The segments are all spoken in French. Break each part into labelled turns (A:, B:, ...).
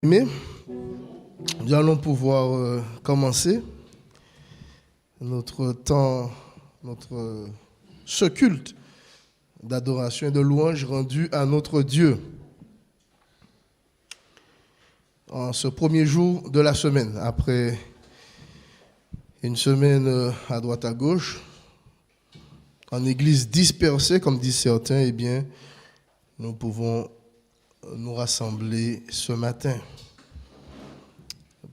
A: Mais nous allons pouvoir commencer notre temps, ce culte d'adoration et de louange rendu à notre Dieu en ce premier jour de la semaine, après une semaine à droite à gauche, en église dispersée, comme disent certains. Eh bien, nous pouvons nous rassembler ce matin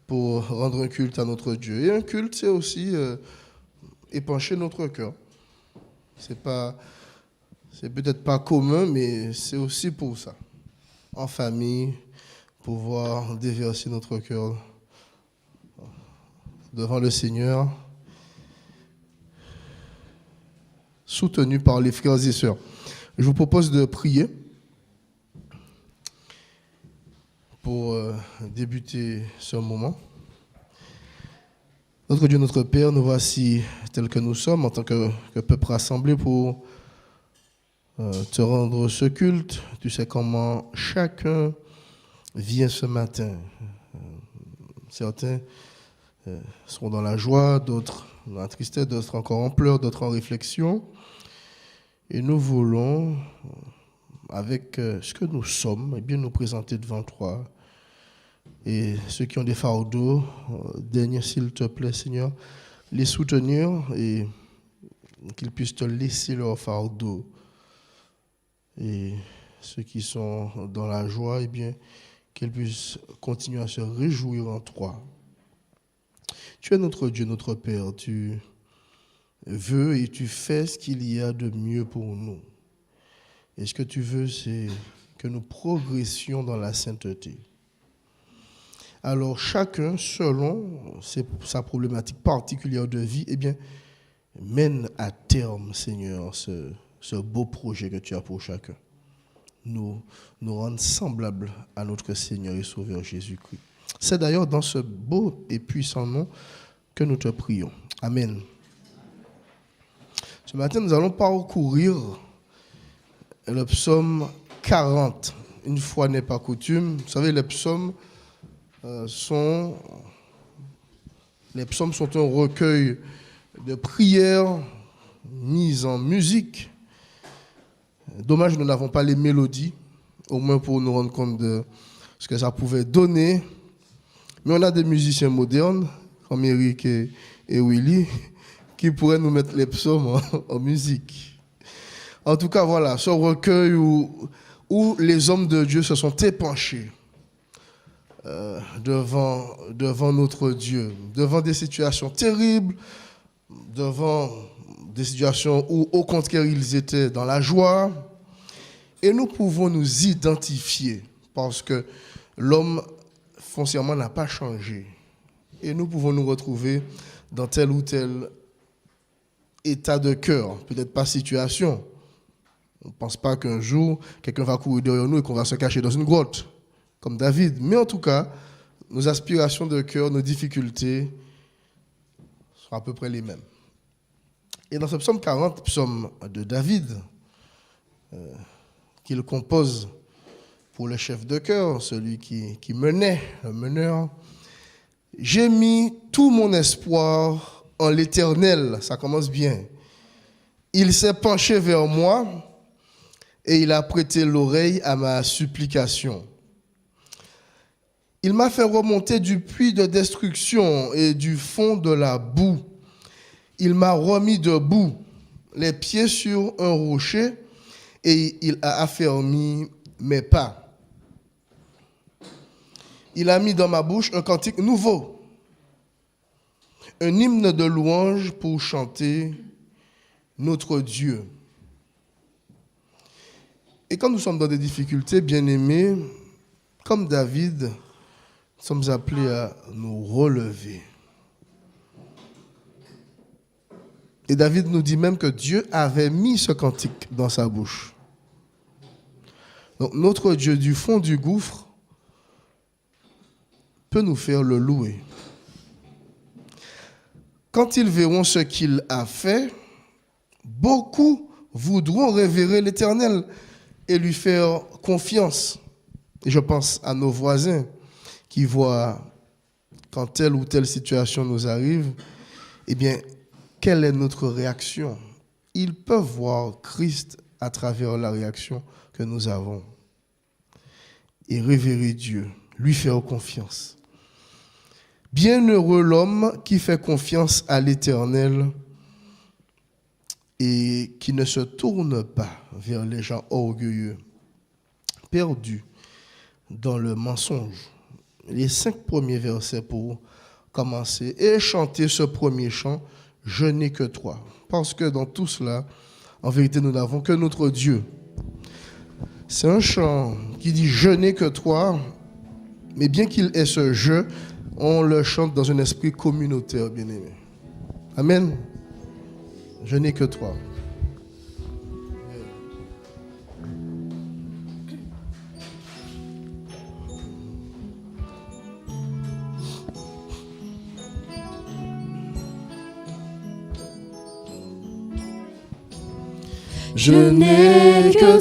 A: pour rendre un culte à notre Dieu. Et un culte, c'est aussi épancher notre cœur. C'est peut-être pas commun, mais c'est aussi pour ça. En famille, pouvoir déverser notre cœur devant le Seigneur, soutenu par les frères et sœurs. Je vous propose de prier pour débuter ce moment. Notre Dieu, notre Père, nous voici tels que nous sommes en tant que peuple rassemblé pour te rendre ce culte. Tu sais comment chacun vient ce matin. Certains seront dans la joie, d'autres dans la tristesse, d'autres encore en pleurs, d'autres en réflexion. Et nous voulons, avec ce que nous sommes, eh bien, nous présenter devant toi. Et ceux qui ont des fardeaux, daigne, s'il te plaît, Seigneur, les soutenir et qu'ils puissent te laisser leur fardeau. Et ceux qui sont dans la joie, eh bien, qu'ils puissent continuer à se réjouir en toi. Tu es notre Dieu, notre Père. Tu veux et tu fais ce qu'il y a de mieux pour nous. Et ce que tu veux, c'est que nous progressions dans la sainteté. Alors chacun, selon sa problématique particulière de vie, eh bien, mène à terme, Seigneur, ce beau projet que tu as pour chacun. Nous rendre semblables à notre Seigneur et Sauveur Jésus-Christ. C'est d'ailleurs dans ce beau et puissant nom que nous te prions. Amen. Ce matin, nous allons parcourir le psaume 40. Une fois n'est pas coutume. Vous savez, les psaumes sont un recueil de prières mises en musique. Dommage, nous n'avons pas les mélodies, au moins pour nous rendre compte de ce que ça pouvait donner. Mais on a des musiciens modernes, comme Eric et Willy, qui pourraient nous mettre les psaumes en musique. En tout cas, voilà, ce recueil où les hommes de Dieu se sont épanchés devant notre Dieu, devant des situations terribles, devant des situations où, au contraire, ils étaient dans la joie. Et nous pouvons nous identifier parce que l'homme, foncièrement, n'a pas changé. Et nous pouvons nous retrouver dans tel ou tel état de cœur, peut-être pas situation. On ne pense pas qu'un jour, quelqu'un va courir derrière nous et qu'on va se cacher dans une grotte, comme David. Mais en tout cas, nos aspirations de cœur, nos difficultés sont à peu près les mêmes. Et dans ce psaume 40, psaume de David, qu'il compose pour le chef de chœur, celui qui menait, le meneur, j'ai mis tout mon espoir en l'Éternel. Ça commence bien. Il s'est penché vers moi et il a prêté l'oreille à ma supplication. Il m'a fait remonter du puits de destruction et du fond de la boue. Il m'a remis debout, les pieds sur un rocher, et il a affermi mes pas. Il a mis dans ma bouche un cantique nouveau, un hymne de louange pour chanter notre Dieu. Et quand nous sommes dans des difficultés, bien-aimés, comme David, nous sommes appelés à nous relever. Et David nous dit même que Dieu avait mis ce cantique dans sa bouche. Donc notre Dieu du fond du gouffre peut nous faire le louer. Quand ils verront ce qu'il a fait, beaucoup voudront révérer l'Éternel et lui faire confiance. Et je pense à nos voisins qui voient quand telle ou telle situation nous arrive, eh bien, quelle est notre réaction? Ils peuvent voir Christ à travers la réaction que nous avons et révérer Dieu, lui faire confiance. Bienheureux l'homme qui fait confiance à l'Éternel et qui ne se tourne pas vers les gens orgueilleux, perdus dans le mensonge. Les 5 premiers versets pour commencer et chanter ce premier chant, « Je n'ai que toi ». Parce que dans tout cela, en vérité, nous n'avons que notre Dieu. C'est un chant qui dit « Je n'ai que toi », mais bien qu'il ait ce « je », on le chante dans un esprit communautaire, bien-aimé. Amen. Je n'ai que toi.
B: Je n'ai que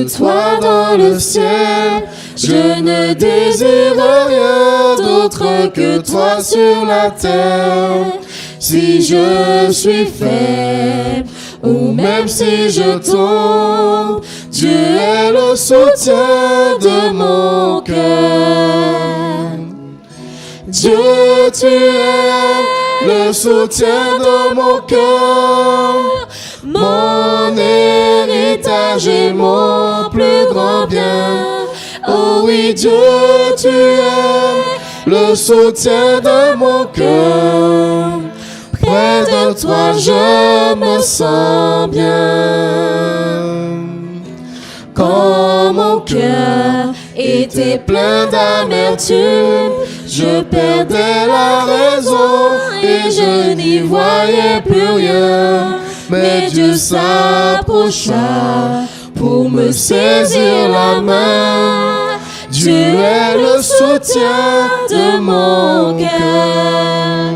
B: toi dans le ciel. Je ne désire rien d'autre que toi sur la terre. Si je suis faible, ou même si je tombe, Dieu est le soutien de mon cœur. Dieu, tu es le soutien de mon cœur, mon héritage et mon plus grand bien. Oh oui, Dieu, tu es le soutien de mon cœur. Près de toi, je me sens bien. Quand mon cœur était plein d'amertume, je perdais la raison et je n'y voyais plus rien. Mais Dieu s'approcha pour me saisir la main. Dieu est le soutien de mon cœur.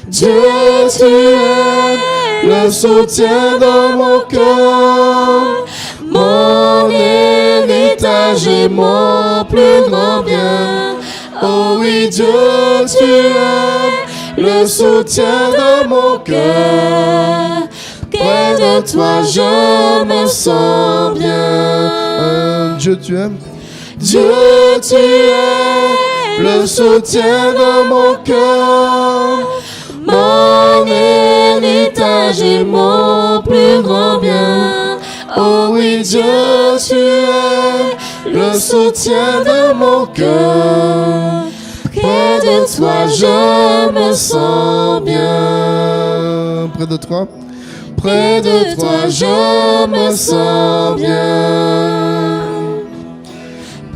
B: Dieu, tu es le soutien de mon cœur, mon héritage et mon plus grand bien. Oh oui, Dieu, tu es le soutien de mon cœur. Près de toi, je me sens bien.
A: Dieu, tu es.
B: Dieu, tu es le soutien de mon cœur, mon héritage et mon plus grand bien. Oh oui, Dieu, tu es le soutien de mon cœur. Près de toi, je me sens bien.
A: Près de toi.
B: Près de toi, je me sens bien.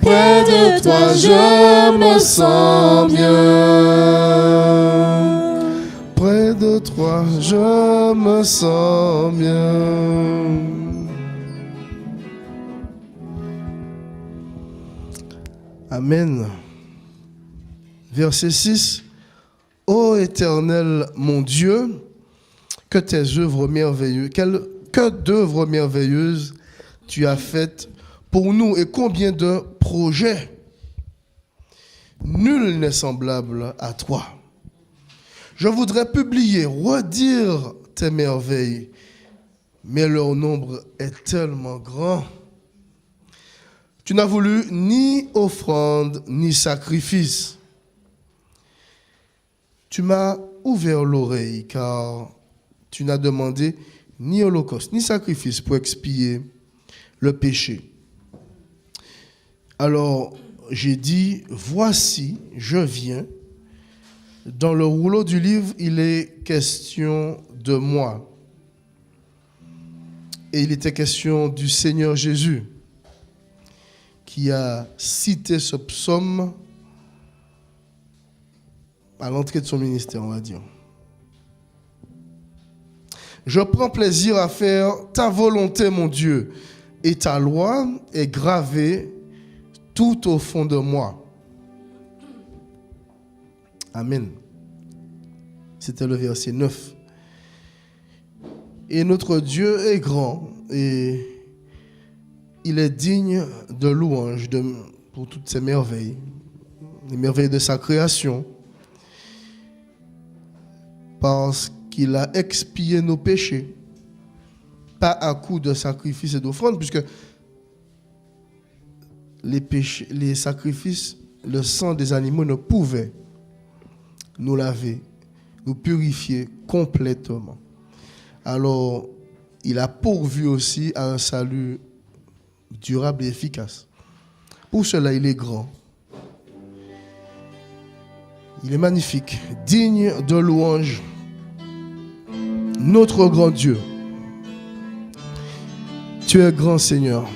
B: Près de toi, je me sens bien.
A: Près de toi, je me sens bien. Amen. Verset 6. Ô Éternel, mon Dieu, que tes œuvres merveilleuses, que d'œuvres merveilleuses tu as faites pour nous et combien de projets. Nul n'est semblable à toi. Je voudrais publier, redire tes merveilles, mais leur nombre est tellement grand. Tu n'as voulu ni offrande, ni sacrifice. Tu m'as ouvert l'oreille, car tu n'as demandé ni holocauste, ni sacrifice pour expier le péché. Alors j'ai dit, voici, je viens. Dans le rouleau du livre, il est question de moi. Et il était question du Seigneur Jésus, qui a cité ce psaume à l'entrée de son ministère, on va dire. Je prends plaisir à faire ta volonté, mon Dieu, et ta loi est gravée tout au fond de moi. Amen. C'était le verset 9. Et notre Dieu est grand et il est digne de louange, pour toutes ces merveilles, les merveilles de sa création, parce qu'il a expié nos péchés, pas à coup de sacrifices et d'offrandes, puisque les sacrifices, le sang des animaux ne pouvait nous laver, nous purifier complètement. Alors, il a pourvu aussi à un salut durable et efficace. Pour cela, il est grand. Il est magnifique, digne de louange. Notre grand Dieu. Tu es grand, Seigneur.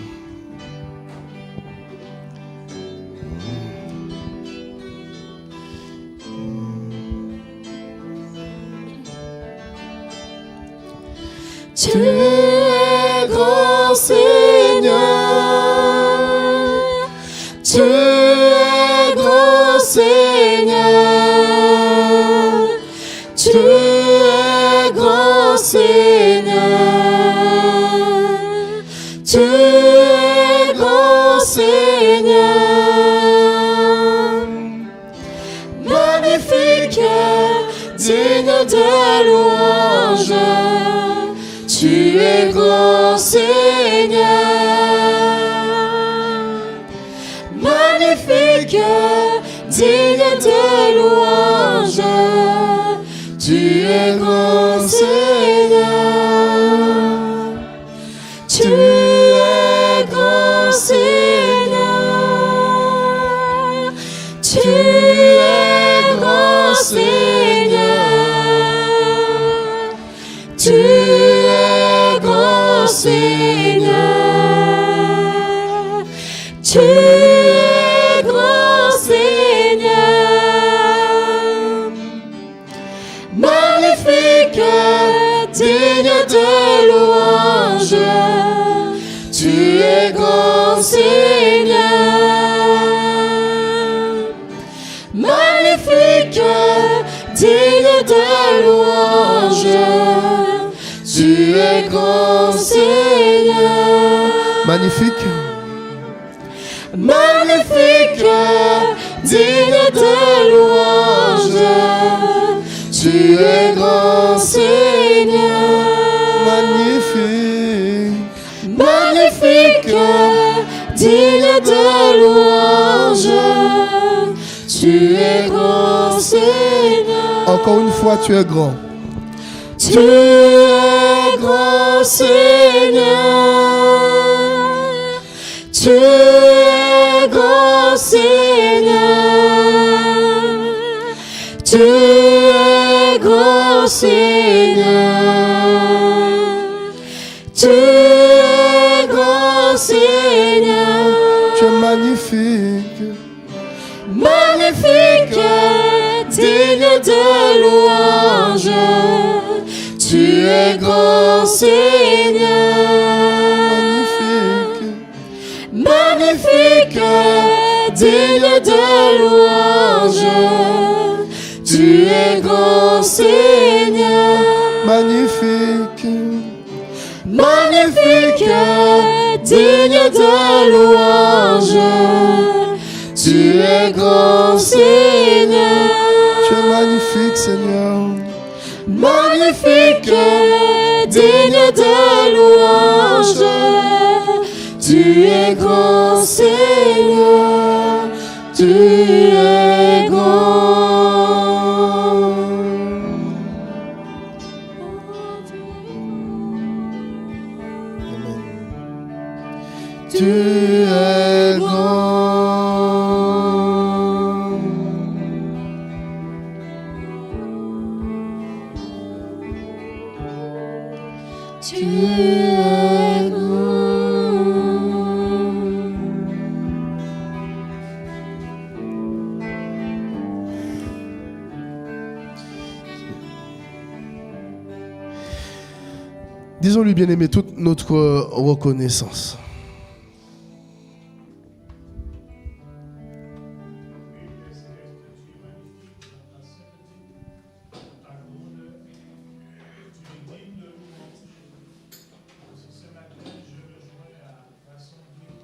B: Tu es grand, Seigneur. Tu es grand, Seigneur. Tu es grand, Seigneur. Tu es grand, Seigneur. Magnifique, digne de louange. Tu es grand, Seigneur. Magnifique, digne de louange. Tu es grand, Seigneur. Tu es grand, Seigneur. Tu es grand, Seigneur. Tu es grand, Seigneur. Tu es grand, Seigneur. Magnifique, digne de louange. Tu es grand, Seigneur. Magnifique, digne de louange. Tu es grand, Seigneur.
A: Magnifique.
B: Magnifique, digne de louange. Tu es grand, Seigneur.
A: Magnifique.
B: Magnifique, digne de louange. Tu es grand, Seigneur.
A: Encore une fois, tu es grand.
B: Tu es grand, Seigneur. Tu es grand, Seigneur. Tu es grand, Seigneur. Tu es grand, Seigneur.
A: Tu es magnifique.
B: Magnifique, digne de louange. Tu es grand, Seigneur.
A: Magnifique.
B: Magnifique, digne de louange. Tu es grand, Seigneur.
A: Magnifique.
B: Magnifique, digne de louange. Tu es grand, Seigneur.
A: Tu es magnifique, Seigneur.
B: Magnifique, digne de louange. Tu es grand, Seigneur. Tu es grand.
A: Tu es grand.
B: Tu es grand.
A: Disons-lui, bien-aimé, toute notre reconnaissance.
C: Ce matin, je rejoins à l'Assemblée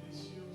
C: des cieux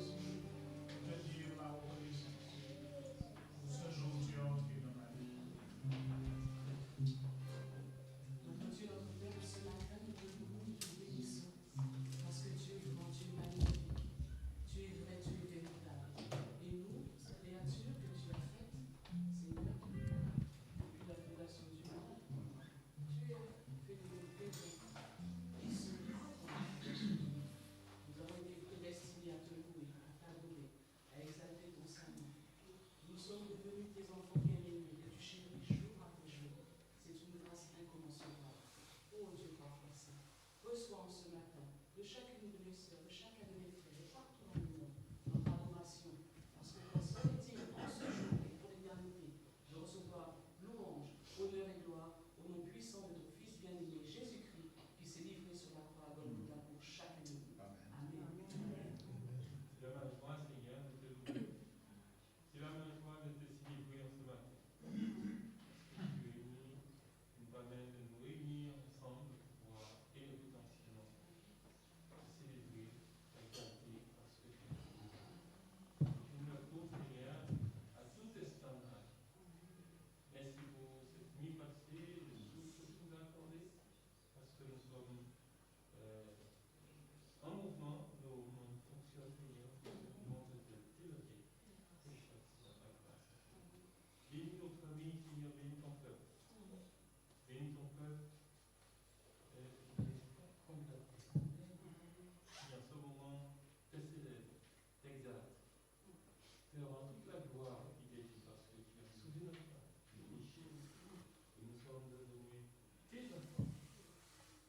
C: te rends toute la gloire, fidèle, parce que tu as soulevé notre part, tu es chez nous, et nous sommes devenus tes enfants.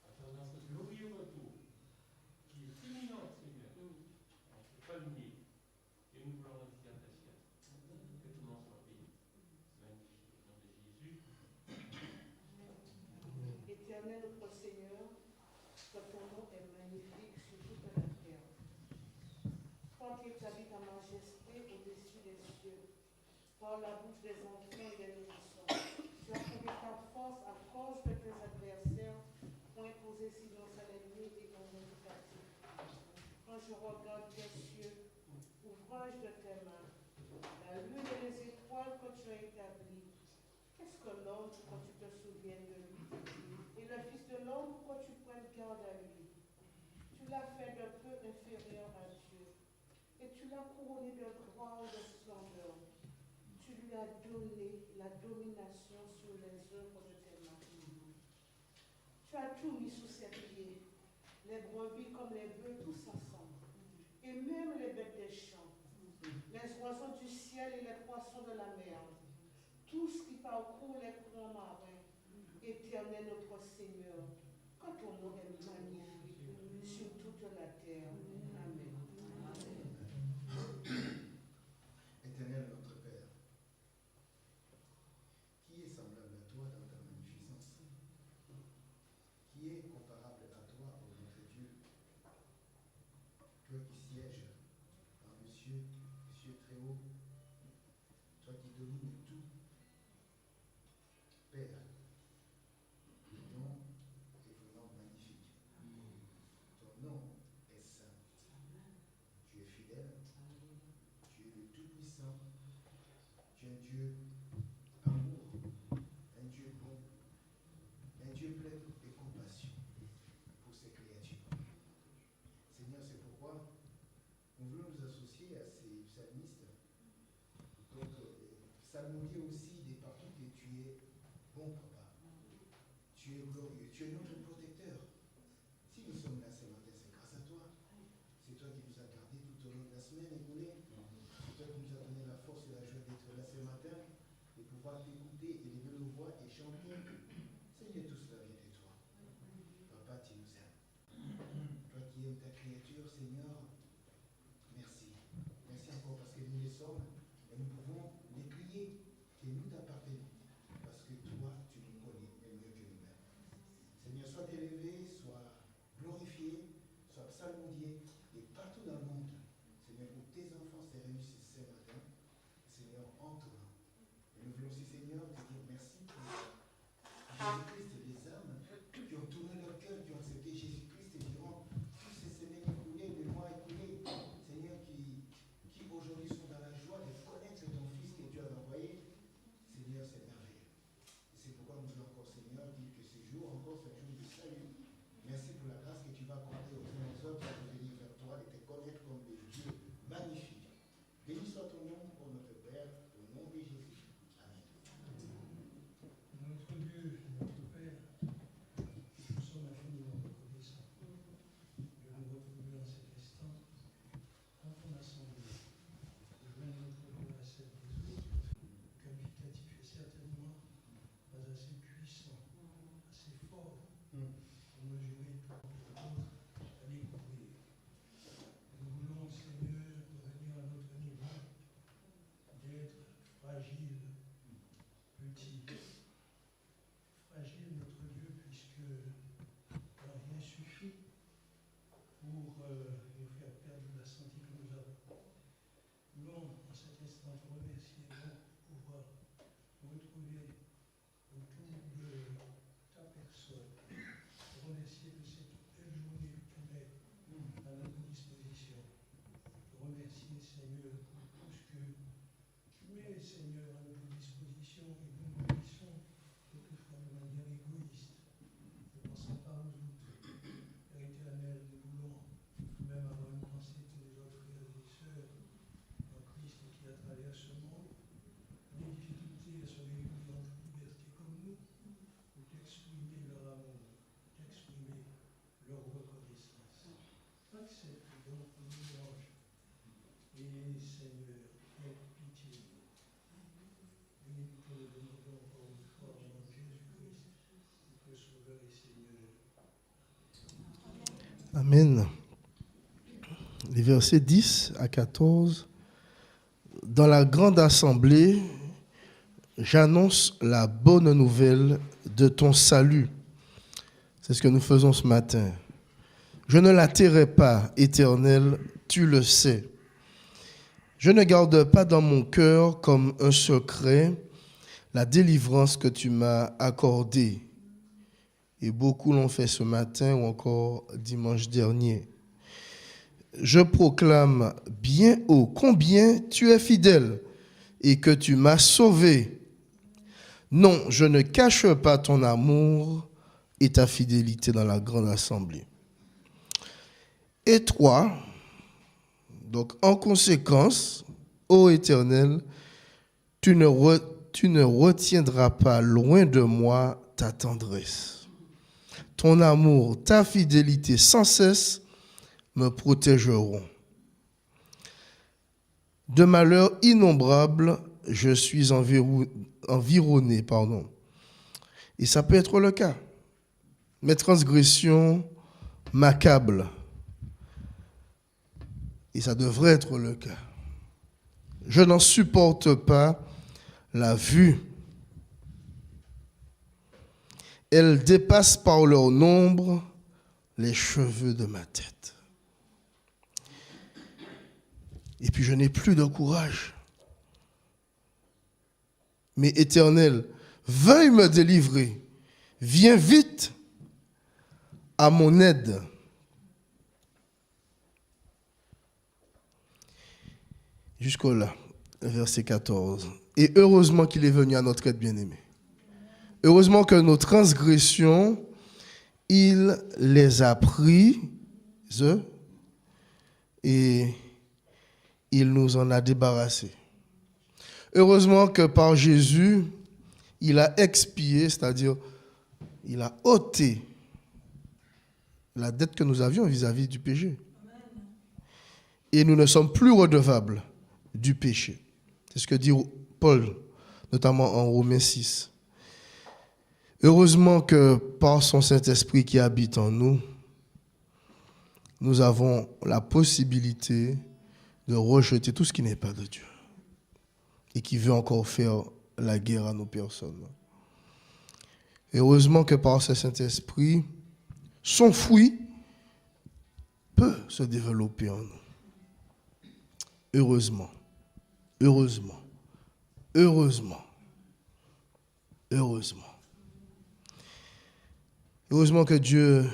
C: Attendant ce glorieux retour, qui est imminent, Seigneur, on ne peut pas le nier, et nous voulons rester attachés à ça. Que tout le monde soit béni. Magnifique, au nom de Jésus.
D: Éternel notre Seigneur, que ton nom est magnifique sur toute la terre. Toi qui habites en majesté au-dessus des cieux, par la bouche des enfants et des nourrissons, tu as trouvé ta force à cause de tes adversaires pour imposer silence à l'ennemi et ton indicatif. Quand je regarde tes cieux, ouvrage de tes mains, la lune et les étoiles que tu as établies, qu'est-ce que l'homme pour que tu te souviennes de lui? Et le Fils de l'homme pour que tu prennes garde à lui? Tu l'as fait d'un peu inférieur à Dieu. Et tu l'as couronné de gloire et de splendeur. Tu lui as donné la domination sur les œuvres de tes mains. Tu as tout mis sous ses pieds, les brebis comme les bœufs, tous ensemble. Et même les bêtes des champs, les oiseaux du ciel et les poissons de la mer, tout ce qui parcourt les courants marins. Éternel notre Seigneur, que ton nom est magnifique sur toute la terre. Amen.
E: Éternel notre Père, qui est semblable à toi dans ta magnificence? Qui est comparable à toi, ô notre Dieu? Toi qui sièges dans le cieux très haut, toi qui domines tout, Père, ton nom est vraiment magnifique. Ton nom est saint. Tu es fidèle. Tu es le Tout-Puissant. Tu es un Dieu amour, un Dieu bon, un Dieu plein de compassion pour ses créatures. Seigneur, c'est pourquoi nous voulons nous associer à ces psalmistes. Donc, psalmodier aussi des partout que tu es bon, Papa. Tu es glorieux, tu es notre protecteur. Si nous sommes là ce matin, c'est grâce à toi. C'est toi qui nous as gardés tout au long de la semaine écoulée. C'est toi qui nous as donné la force et la joie d'être là ce matin, de pouvoir t'écouter, élever nos voix et chanter. Seigneur, tout cela vient de toi. Papa, tu nous aimes. Toi qui aimes ta créature, Seigneur, merci. Merci encore parce que nous les sommes et nous pouvons les crier que nous t'appartenons. Parce que toi, tu nous connais mieux que nous-mêmes. Seigneur, sois élevé, sois glorifié, sois psalmodié et partout dans le monde. Seigneur, où tes enfants se réunissent ce matin, Seigneur, entre-nous. Et nous voulons aussi, Seigneur, te dire merci pour Jésus-Christ et les âmes qui ont tourné leur cœur, qui ont accepté Jésus-Christ et durant toutes ces semaines écoulées, les mois écoulés, Seigneur, qui aujourd'hui sont dans la joie de connaître ton Fils que tu as envoyé. Seigneur, c'est merveilleux. Et c'est pourquoi nous voulons encore, Seigneur, dire que ce jour, encore, c'est un jour de salut. Merci pour la grâce que tu vas accorder aux uns et aux autres de venir vers toi et te connaître comme des dieux magnifiques. Béni soit ton nom, ô notre Père, au nom de Jésus. Amen.
F: Notre Dieu, notre Père, nous sommes infiniment reconnaissants de nous retrouver en cet instant dans ton assemblée. Je viens notre voix à celle des autres. Le qualificatif est certainement pas assez puissant, assez fort pour mesurer tout l'autre à découvrir. Nous voulons, Seigneur, revenir à notre niveau, d'être fragile, petit. Fragile, notre Dieu, puisque rien suffit pour nous faire perdre la santé que nous avons. Nous voulons, en cet instant, te remercier pour pouvoir nous retrouver autour de ta personne. Te remercier de cette belle journée que tu mets à notre disposition. Te remercier, Seigneur, pour tout ce que tu mets, Seigneur, à notre disposition et nous nous laissons quelquefois de manière égoïste, ne pensant pas aux autres. Père éternel, nous voulons même avoir une pensée pour les autres frères et sœurs en Christ qui, à travers ce monde, ont des difficultés à se réunir en toute liberté comme nous, pour t'exprimer leur amour, t'exprimer leur reconnaissance. Accepte donc nos louanges et Seigneur, aide
A: Amen. Les versets 10 à 14. Dans la grande assemblée, j'annonce la bonne nouvelle de ton salut. C'est ce que nous faisons ce matin. Je ne la tairai pas, Éternel, tu le sais. Je ne garde pas dans mon cœur comme un secret la délivrance que tu m'as accordée. Et beaucoup l'ont fait ce matin ou encore dimanche dernier. Je proclame bien haut combien tu es fidèle et que tu m'as sauvé. Non, je ne cache pas ton amour et ta fidélité dans la grande assemblée. Et toi, donc en conséquence, ô Éternel, tu ne retiendras pas loin de moi ta tendresse. Ton amour, ta fidélité sans cesse me protégeront. De malheurs innombrables, je suis environné. Et ça peut être le cas. Mes transgressions m'accablent. Et ça devrait être le cas. Je n'en supporte pas la vue. Elles dépassent par leur nombre les cheveux de ma tête. Et puis je n'ai plus de courage. Mais Éternel, veuille me délivrer. Viens vite à mon aide. Jusqu'au là, verset 14. Et heureusement qu'il est venu à notre aide, bien-aimé. Heureusement que nos transgressions, il les a prises et il nous en a débarrassés. Heureusement que par Jésus, il a expié, c'est-à-dire il a ôté la dette que nous avions vis-à-vis du péché. Et nous ne sommes plus redevables du péché. C'est ce que dit Paul, notamment en Romains 6. Heureusement que par son Saint-Esprit qui habite en nous, nous avons la possibilité de rejeter tout ce qui n'est pas de Dieu et qui veut encore faire la guerre à nos personnes. Heureusement que par ce Saint-Esprit, son fruit peut se développer en nous. Heureusement, heureusement, heureusement, heureusement. Heureusement que Dieu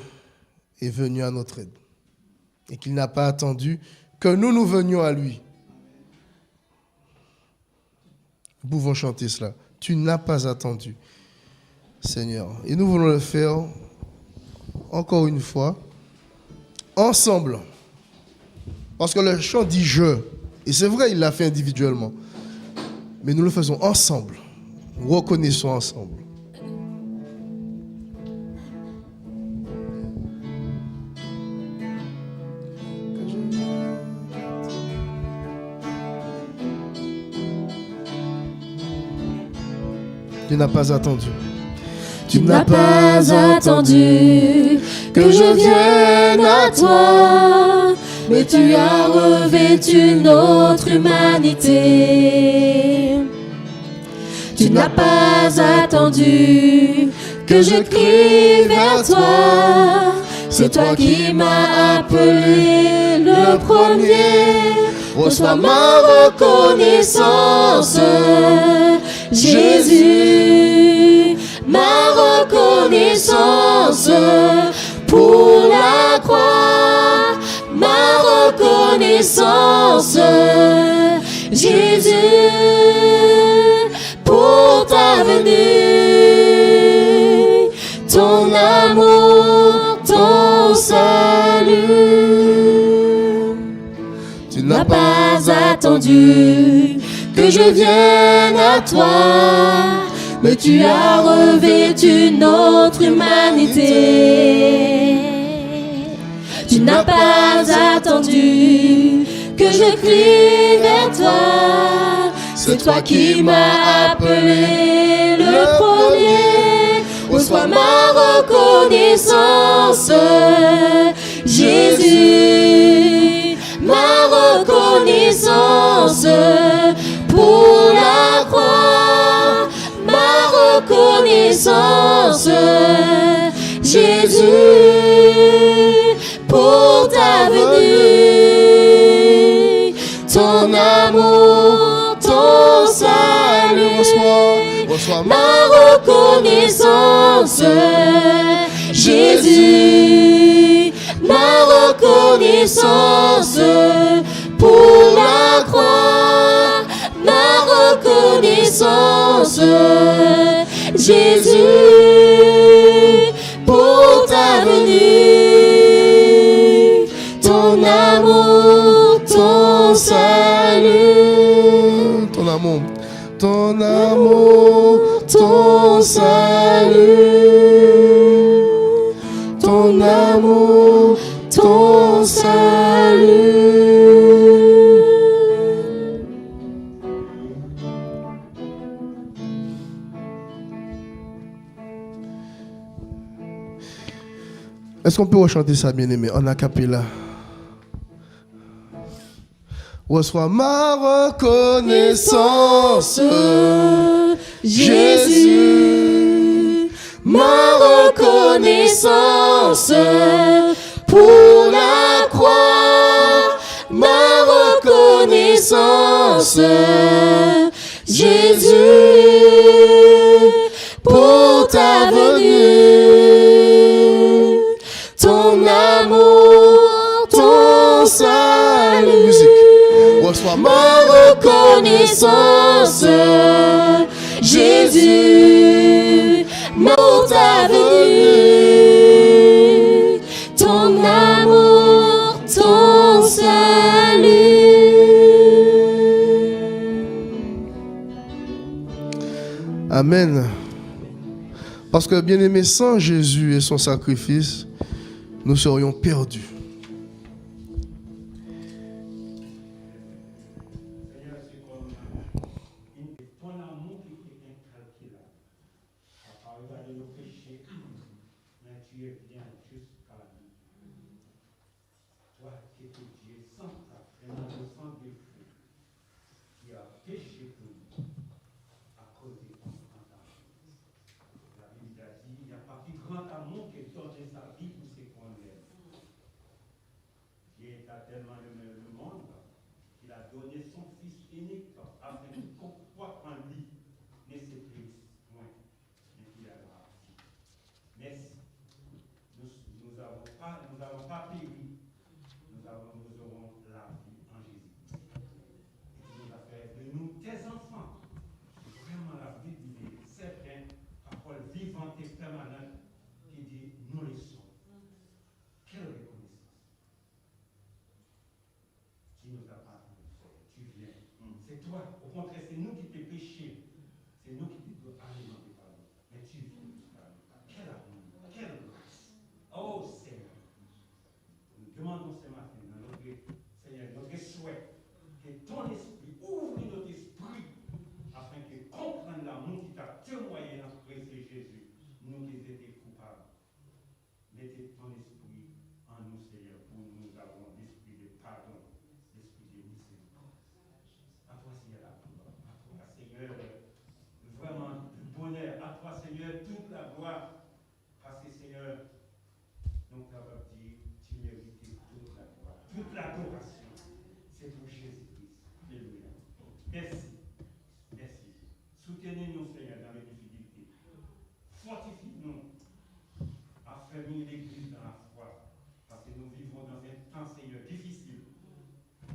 A: est venu à notre aide et qu'il n'a pas attendu que nous venions à lui. Nous pouvons chanter cela. Tu n'as pas attendu, Seigneur. Et nous voulons le faire encore une fois, ensemble. Parce que le chant dit « je ». Et c'est vrai, il l'a fait individuellement. Mais nous le faisons ensemble. Nous reconnaissons ensemble. Tu n'as pas attendu.
B: Tu n'as pas attendu que je vienne à toi, mais tu as revêtu notre humanité. Tu n'as pas attendu que je crie vers toi, c'est toi qui m'as appelé le premier. Reçois ma reconnaissance, Jésus, ma reconnaissance pour la croix, ma reconnaissance, Jésus, pour ta venue, ton amour, ton salut. Tu n'as pas attendu que je vienne à toi, mais tu as revêtu notre humanité. Tu n'as pas attendu que je crie vers toi, c'est toi qui m'as appelé le premier. Reçois ma reconnaissance, Jésus. reconnaissance pour la croix, ma reconnaissance, Jésus, pour ta venue, ton amour, ton salut,
A: Reçois
B: ma reconnaissance, Jésus, ma reconnaissance pour la croix, ma reconnaissance, Jésus, pour ta venue, ton amour, ton salut,
A: ton amour, ton amour, ton salut, ton amour, ton salut. Est-ce qu'on peut rechanter ça, bien-aimé, en a cappella? Reçois ma reconnaissance,
B: Jésus, ma reconnaissance pour la croix, ma reconnaissance, Jésus, pour ta venue, ton amour, ton salut.
A: Musique. Reçois
B: Ma reconnaissance, Jésus, pour ta venue, ton amour, ton salut.
A: Amen. Parce que, bien-aimé, sans Jésus et son sacrifice, nous serions perdus.
C: Seigneur, c'est comme ton amour qui est incalculable. À regarder nos péchés, mais tu es bien jusqu'à nous. Toi qui es Dieu sans tâche, sans défaut, qui a péché pour nous à cause de ton grand amour. La Bible a dit, il n'y a pas plus grand amour que donner sa vie pour ses qu'on aime. Dieu a tellement aimé le monde qu'il a donné son Fils unique afin que quiconque croit en lui ne se périsse point, mais qu'il a la vie. Merci. Nous n'avons pas péri, nous aurons la vie en Jésus. Et tu nous as fait de nous tes enfants. Vraiment la Bible dit, c'est vrai, parole vivante et permanente qui dit nous les sommes. Quelle reconnaissance. Tu nous as pardonné, tu viens. C'est toi. Au contraire, c'est nous qui t'es péché. C'est nous qui te devons aller dans tes pardons. Mais tu viens jusqu'à nous. Quel amour, quelle grâce. Oh Seigneur. Nous demandons ce matin, dans notre Seigneur, notre souhait, que ton esprit ouvre notre esprit afin que comprenne l'amour qui t'a témoigné en Christ Jésus. Nous qui étions coupables. Mettez ton esprit en nous, Seigneur, pour nous avons l'esprit de pardon, l'esprit de miséricorde. À toi, Seigneur, la gloire. À toi, Seigneur, vraiment du bonheur. À toi, Seigneur, toute la gloire. Parce que, Seigneur, nous avons dit, tu mérites toute la gloire, toute l'adoration. C'est pour Jésus-Christ. Alléluia. Merci. Merci. Soutenez-nous, Seigneur, dans les difficultés. Fortifie-nous. Affermis l'Église dans la foi. Parce que nous vivons dans un temps, Seigneur, difficile.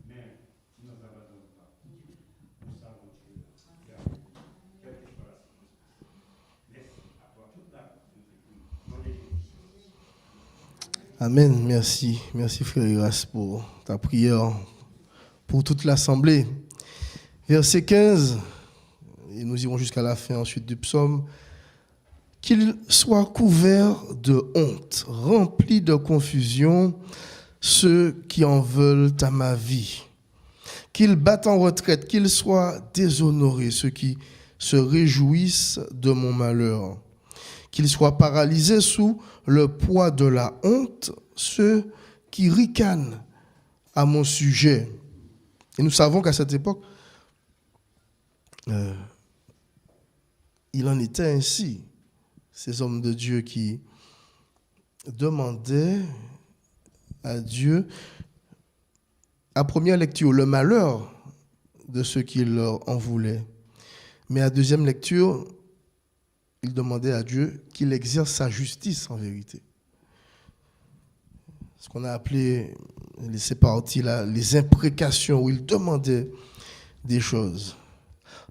C: Mais tu ne nous abandonnes pas. Nous savons que tu es là. Quelle que soit la circonstance. Merci. À toi toute la
A: Amen. Merci. Merci, frère Iras, pour ta prière, pour toute l'assemblée. Verset 15, et nous irons jusqu'à la fin ensuite du psaume. Qu'ils soient couverts de honte, remplis de confusion, ceux qui en veulent à ma vie. Qu'ils battent en retraite, qu'ils soient déshonorés, ceux qui se réjouissent de mon malheur. Qu'ils soient paralysés sous le poids de la honte, ceux qui ricanent à mon sujet. Et nous savons qu'à cette époque, il en était ainsi. Ces hommes de Dieu qui demandaient à Dieu, à première lecture, le malheur de ceux qui leur en voulaient. Mais à deuxième lecture, ils demandaient à Dieu qu'il exerce sa justice en vérité. Ce qu'on a appelé, ces parties-là, les imprécations, où ils demandaient des choses.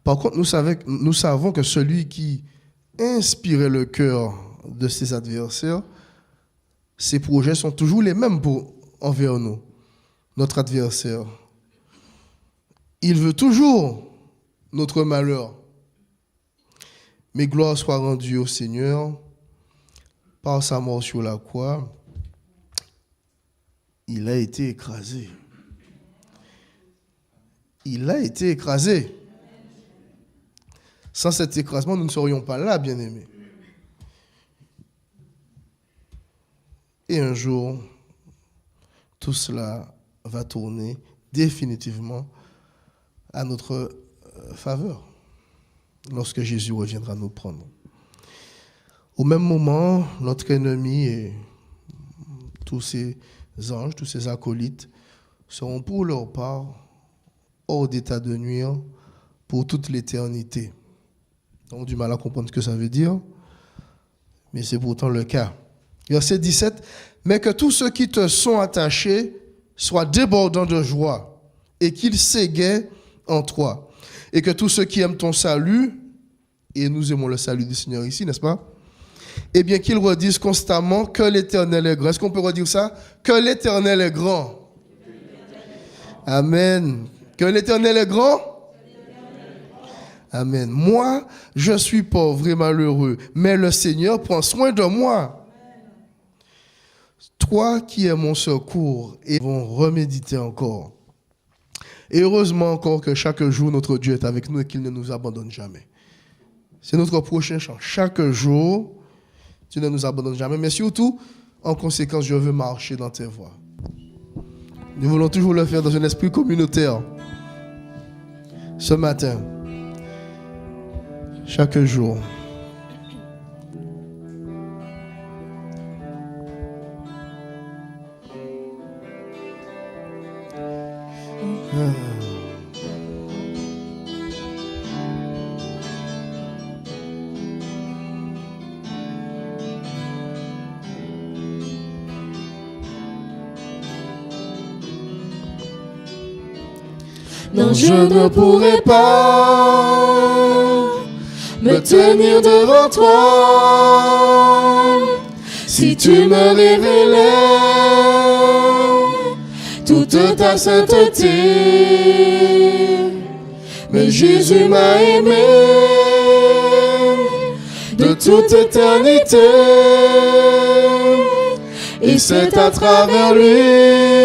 A: Par contre, nous savons que celui qui inspirait le cœur de ses adversaires, ses projets sont toujours les mêmes envers nous, notre adversaire. Il veut toujours notre malheur. Mais gloire soit rendue au Seigneur, par sa mort sur la croix, il a été écrasé. Il a été écrasé. Sans cet écrasement, nous ne serions pas là, bien-aimés. Et un jour, tout cela va tourner définitivement à notre faveur, lorsque Jésus reviendra nous prendre. Au même moment, notre ennemi et tous ses anges, tous ses acolytes seront pour leur part hors d'état de nuire pour toute l'éternité. On a du mal à comprendre ce que ça veut dire, mais c'est pourtant le cas. Verset 17, « Mais que tous ceux qui te sont attachés soient débordants de joie et qu'ils s'égaient en toi. Et que tous ceux qui aiment ton salut, et nous aimons le salut du Seigneur ici, n'est-ce pas? Eh bien qu'ils redisent constamment que l'Éternel est grand. » Est-ce qu'on peut redire ça? Que l'Éternel est grand. Amen. Que l'Éternel est grand. Amen. Moi, je suis pauvre et malheureux, mais le Seigneur prend soin de moi. Toi qui es mon secours, et vont reméditer encore. Et heureusement encore que chaque jour, notre Dieu est avec nous et qu'il ne nous abandonne jamais. C'est notre prochain chant. Chaque jour, tu ne nous abandonnes jamais. Mais surtout, en conséquence, je veux marcher dans tes voies. Nous voulons toujours le faire dans un esprit communautaire. Ce matin, chaque jour.
B: Non, je ne pourrai pas me tenir devant toi si tu me révélais toute ta sainteté. Mais Jésus m'a aimé de toute éternité, et c'est à travers lui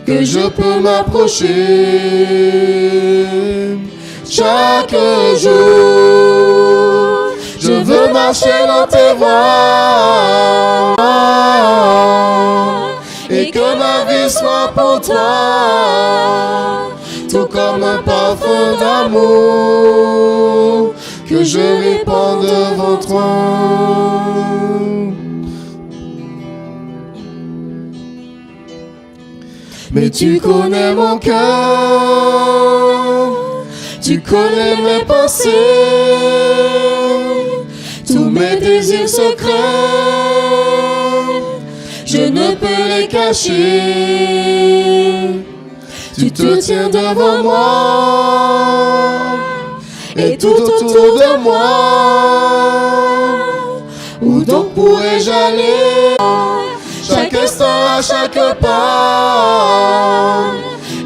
B: que je peux m'approcher chaque jour. Je veux marcher dans tes voies et que ma vie soit pour toi, tout comme un parfum d'amour que je répands devant toi. Mais tu connais mon cœur, tu connais mes pensées, tous mes désirs secrets, je ne peux les cacher. Tu te tiens devant moi et tout autour de moi. Où donc pourrais-je aller? Chaque instant, à chaque pas,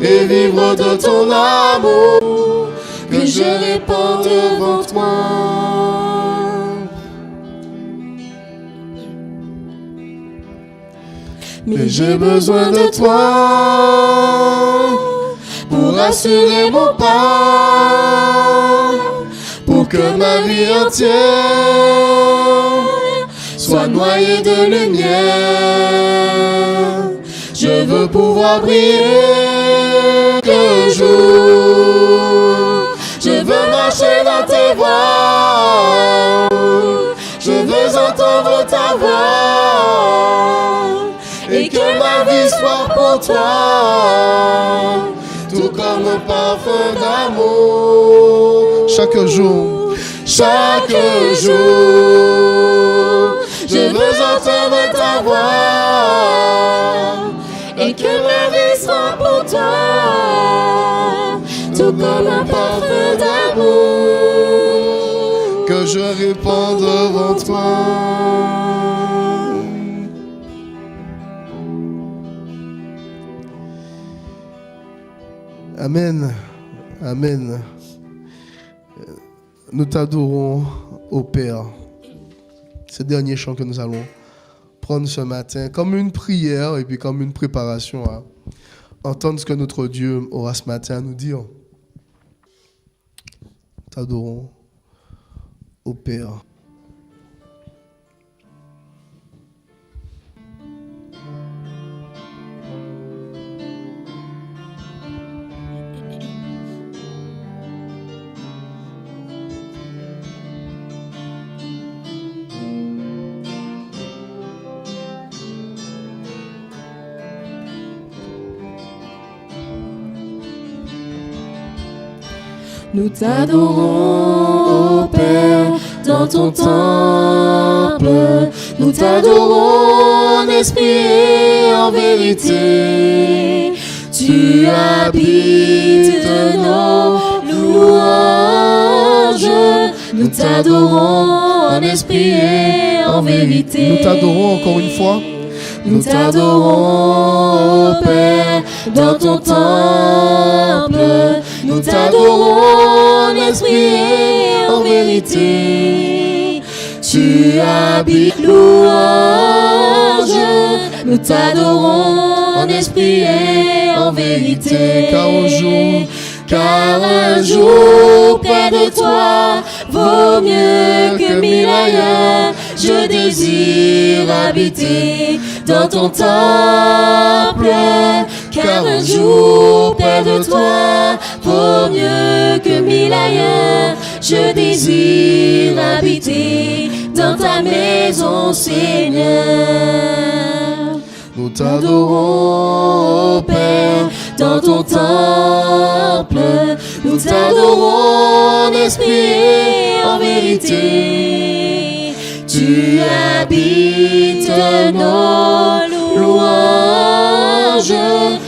B: et vivre de ton amour que je répands devant toi. Mais j'ai besoin de toi pour assurer mon pas, pour que ma vie entière soit noyée de lumière. Je veux pouvoir briller jour, je veux marcher dans tes voies. Je veux entendre ta voix et que ma vie soit pour toi, tout comme un parfum d'amour.
A: Chaque jour,
B: Chaque jour, je veux entendre ta voix et que ma vie soit pour toi, tout comme un parfum d'amour
A: que je répands devant toi. Amen. Amen. Nous t'adorons, ô Père. Ce dernier chant que nous allons prendre ce matin comme une prière et puis comme une préparation à entendre ce que notre Dieu aura ce matin à nous dire. T'adorons, ô Père.
B: Nous t'adorons, ô Père, dans ton temple. Nous t'adorons en esprit et en vérité. Tu habites nos louanges. Nous t'adorons en esprit et en vérité.
A: Nous t'adorons encore une fois.
B: Nous t'adorons, ô Père, dans ton temple. Nous t'adorons en esprit et en vérité. Tu habites louange. Nous t'adorons en esprit et en vérité. Car un jour près de toi vaut mieux que 1000 ailleurs. Je désire habiter dans ton temple. Car un jour près de toi vaut mieux que 1000 ailleurs. Je désire habiter dans ta maison, Seigneur.
A: Nous t'adorons,
B: ô Père, dans ton temple. Nous t'adorons en esprit et en vérité. Tu habites nos louanges.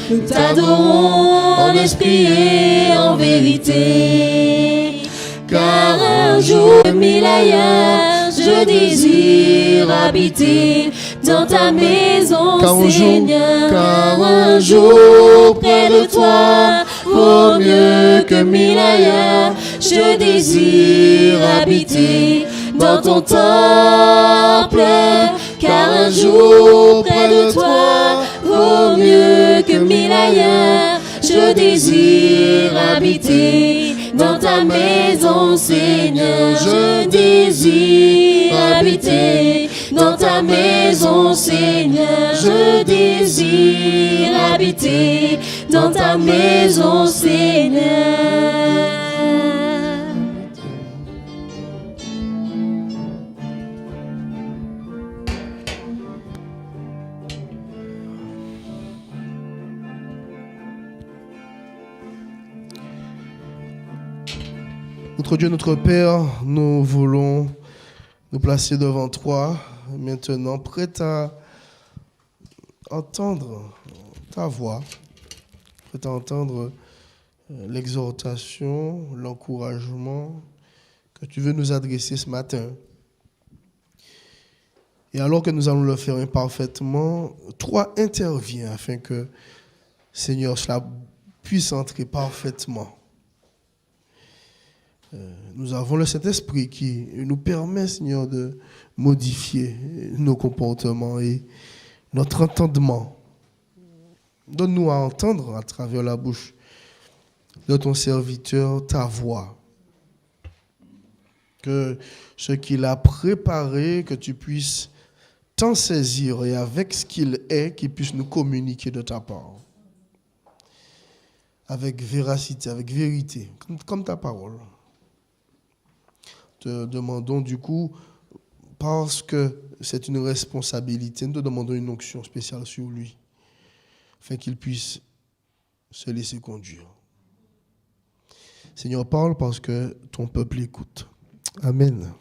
B: Nous t'adorons en esprit et en vérité. Car un jour, 1000 ailleurs, je désire habiter dans ta maison, Seigneur. Car un jour près de toi vaut mieux que 1000 ailleurs. Je désire habiter dans ton temple. Car un jour près de toi vaut mieux que 1000 ailleurs. Je désire habiter dans ta maison, Seigneur. Je désire habiter dans ta maison, Seigneur. Je désire habiter dans ta maison, Seigneur.
A: Notre Dieu, notre Père, nous voulons nous placer devant toi maintenant, prêts à entendre ta voix, prêts à entendre l'exhortation, l'encouragement que tu veux nous adresser ce matin. Et alors que nous allons le faire imparfaitement, toi interviens afin que, Seigneur, cela puisse entrer parfaitement. Nous avons le Saint-Esprit qui nous permet, Seigneur, de modifier nos comportements et notre entendement. Donne-nous à entendre à travers la bouche de ton serviteur ta voix. Que ce qu'il a préparé, que tu puisses t'en saisir et avec ce qu'il est, qu'il puisse nous communiquer de ta part. avec véracité, avec vérité, comme ta parole. Te demandons du coup, parce que c'est une responsabilité, nous te demandons une onction spéciale sur lui, afin qu'il puisse se laisser conduire. Seigneur, parle parce que ton peuple écoute. Amen.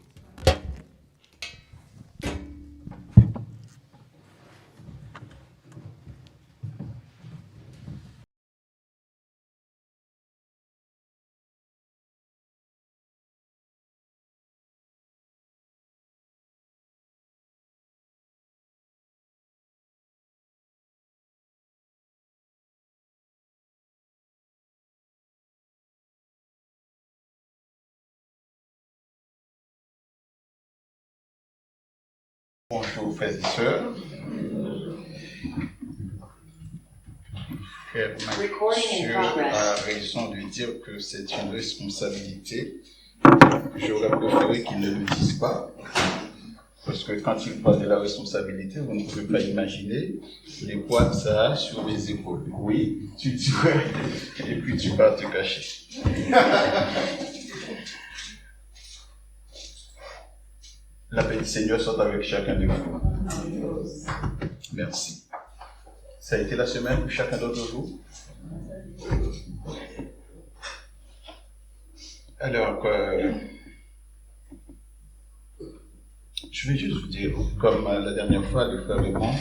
G: Bonjour frères et sœurs. Frère Mathieu a raison de dire que c'est une responsabilité. J'aurais préféré qu'il ne le dise pas. Parce que quand il parle de la responsabilité, vous ne pouvez pas imaginer les poids que ça a sur les épaules. Oui, tu dirais, et puis tu vas te cacher. La paix du Seigneur soit avec chacun de vous. Merci. Ça a été la semaine pour chacun d'entre vous. Alors, je vais juste vous dire, comme la dernière fois, le frère Raymond,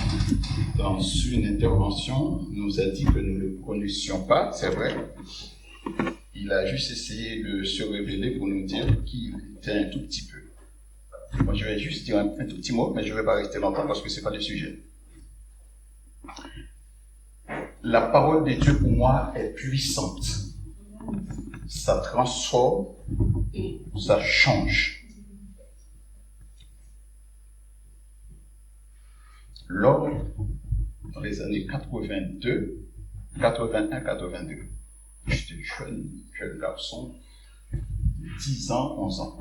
G: dans une intervention, nous a dit que nous ne le connaissions pas, c'est vrai. Il a juste essayé de se révéler pour nous dire qu'il était un tout petit peu. Moi, je vais juste dire un tout petit mot, mais je ne vais pas rester longtemps parce que ce n'est pas le sujet. La parole de Dieu, pour moi, est puissante. Ça transforme, ça change. Lors, dans les années 81, 82, j'étais jeune garçon, 10 ans, 11 ans.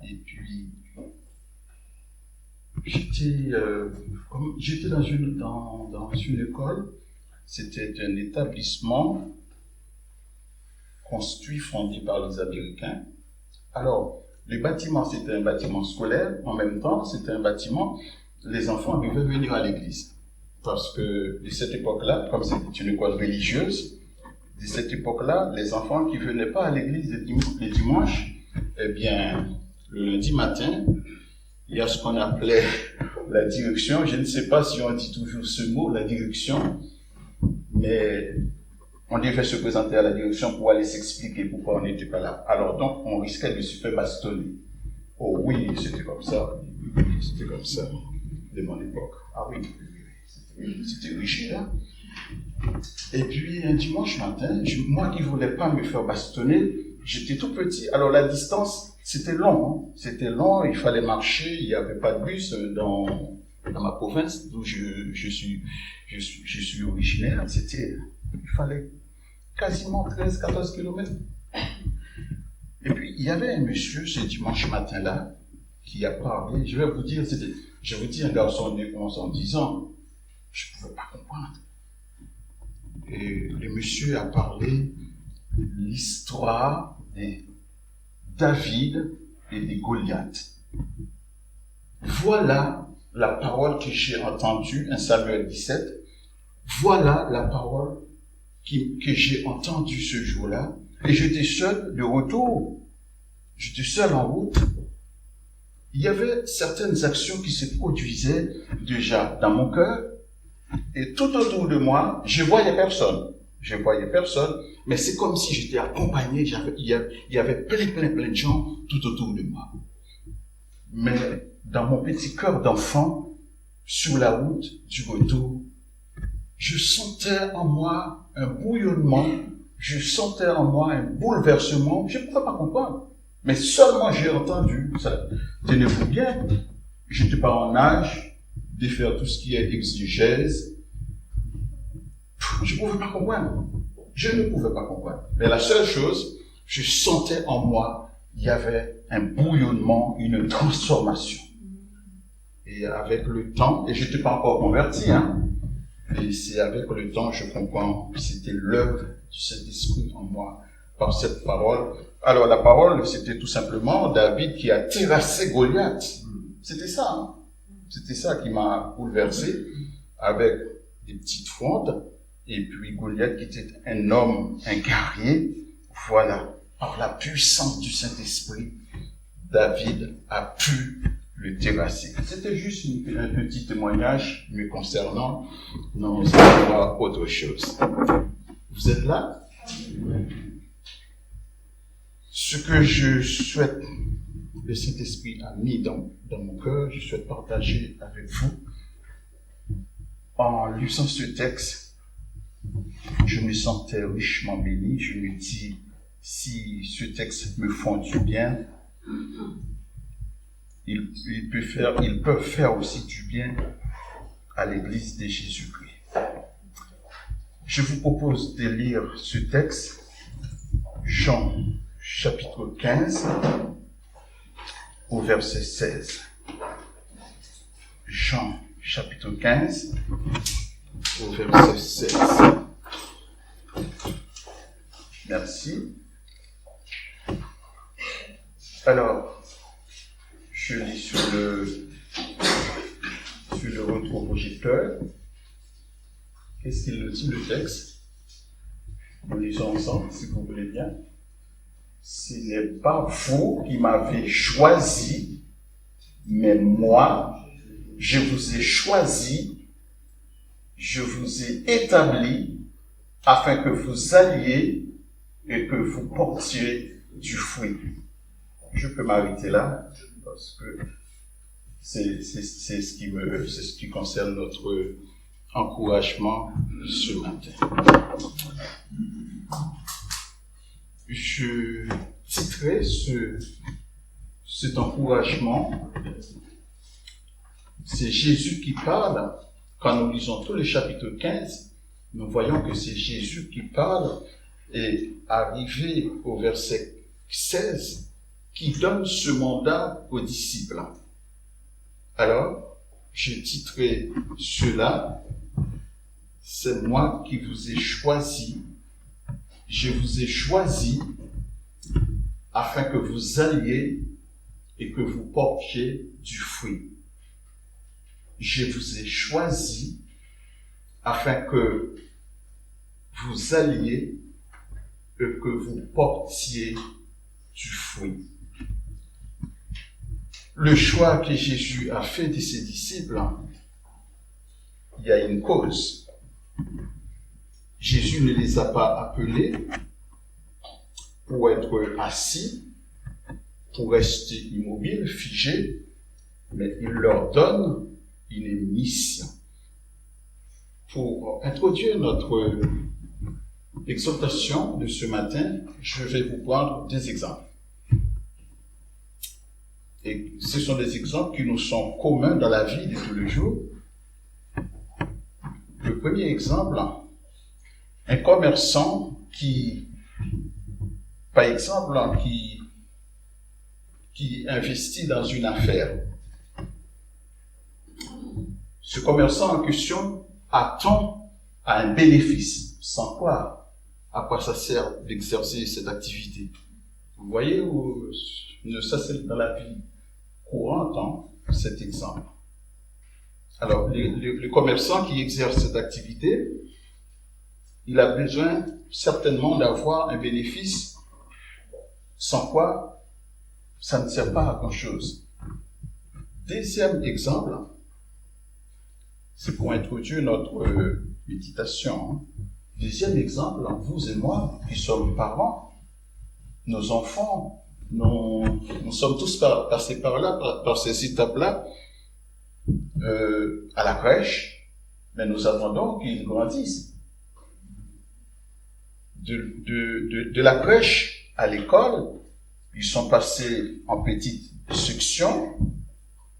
G: Et puis, j'étais dans une école, c'était un établissement construit, fondé par les Américains. Alors, le bâtiment, c'était un bâtiment scolaire, en même temps, c'était un bâtiment, les enfants devaient venir à l'église. Parce que, de cette époque-là, comme c'était une école religieuse, de cette époque-là, les enfants qui ne venaient pas à l'église les dimanches, eh bien, le lundi matin, il y a ce qu'on appelait la direction. Je ne sais pas si on dit toujours ce mot, la direction, mais on devait se présenter à la direction pour aller s'expliquer pourquoi on n'était pas là. Alors donc, on risquait de se faire bastonner. Oh oui, c'était comme ça. C'était comme ça de mon époque. Ah oui, c'était rigide, hein? Et puis, un dimanche matin, moi qui ne voulais pas me faire bastonner, j'étais tout petit. Alors la distance, c'était long, hein. C'était long, il fallait marcher, il n'y avait pas de bus dans ma province d'où je suis originaire. Il fallait quasiment 13-14 km. Et puis, il y avait un monsieur ce dimanche matin-là qui a parlé, je vous dis, un garçon de 11 ans, 10 ans, je ne pouvais pas comprendre. Et le monsieur a parlé de l'histoire de David et de Goliath. Voilà la parole que j'ai entendue, 1 Samuel 17. Voilà la parole que j'ai entendue ce jour-là. Et j'étais seul de retour. J'étais seul en route. Il y avait certaines actions qui se produisaient déjà dans mon cœur. Et tout autour de moi, je voyais personne, mais c'est comme si j'étais accompagné, il y avait plein de gens tout autour de moi. Mais dans mon petit cœur d'enfant, sur la route du retour, je sentais en moi un bouillonnement, je sentais en moi un bouleversement, je ne pouvais pas comprendre. Mais seulement j'ai entendu ça. Tenez-vous bien, je n'étais pas en âge de faire tout ce qui est exégèse. Je ne pouvais pas comprendre. Je ne pouvais pas comprendre. Mais la seule chose, je sentais en moi, il y avait un bouillonnement, une transformation. Et avec le temps, et je n'étais pas encore converti, hein, Et c'est avec le temps, je comprends que c'était l'œuvre du Saint-Esprit en moi, par cette parole. Alors la parole, c'était tout simplement David qui a terrassé Goliath. C'était ça. Hein? C'était ça qui m'a bouleversé, avec des petites frondes, et puis Goliath qui était un homme, un guerrier. Voilà, par la puissance du Saint-Esprit, David a pu le terrasser. C'était juste un petit témoignage me concernant. Non, c'est pas autre chose. Vous êtes là? Ce que je souhaite, le Saint-Esprit a mis dans mon cœur, je souhaite partager avec vous. En lisant ce texte, je me sentais richement béni. Je me dis, si ce texte me font du bien, ils peuvent faire aussi du bien à l'Église de Jésus-Christ. Je vous propose de lire ce texte, Jean chapitre 15, au verset 16. Jean chapitre 15, au verset 16. Merci. Alors, je lis sur le rétroprojecteur. Qu'est-ce qu'il dit, le texte? Nous lisons ensemble, si vous voulez bien. Ce n'est pas vous qui m'avez choisi, mais moi, je vous ai choisi, je vous ai établi, afin que vous alliez et que vous portiez du fruit. Je peux m'arrêter là, parce que c'est ce qui concerne notre encouragement ce matin. Je titrerai cet encouragement, c'est Jésus qui parle. Quand nous lisons tout le chapitre 15, nous voyons que c'est Jésus qui parle, et arrivé au verset 16, qui donne ce mandat aux disciples. Alors, je titrerai cela, c'est moi qui vous ai choisi, je vous ai choisi afin que vous alliez et que vous portiez du fruit. Je vous ai choisi afin que vous alliez et que vous portiez du fruit. Le choix que Jésus a fait de ses disciples, il y a une cause. Jésus ne les a pas appelés pour être assis, pour rester immobiles, figés, mais il leur donne une mission. Pour introduire notre exhortation de ce matin, je vais vous prendre des exemples. Et ce sont des exemples qui nous sont communs dans la vie de tous les jours. Le premier exemple, un commerçant qui, par exemple, qui investit dans une affaire. Ce commerçant en question attend à un bénéfice. Sans quoi, à quoi ça sert d'exercer cette activité? Vous voyez, ça c'est dans la vie courante, cet exemple. Alors, le commerçant qui exerce cette activité, il a besoin certainement d'avoir un bénéfice, sans quoi ça ne sert pas à grand-chose. Deuxième exemple, c'est pour introduire notre méditation. Deuxième exemple, vous et moi, qui sommes parents, nos enfants, nous sommes tous passés par là, par ces étapes-là, à la crèche, mais nous attendons qu'ils grandissent. De la crèche à l'école, ils sont passés en petites sections.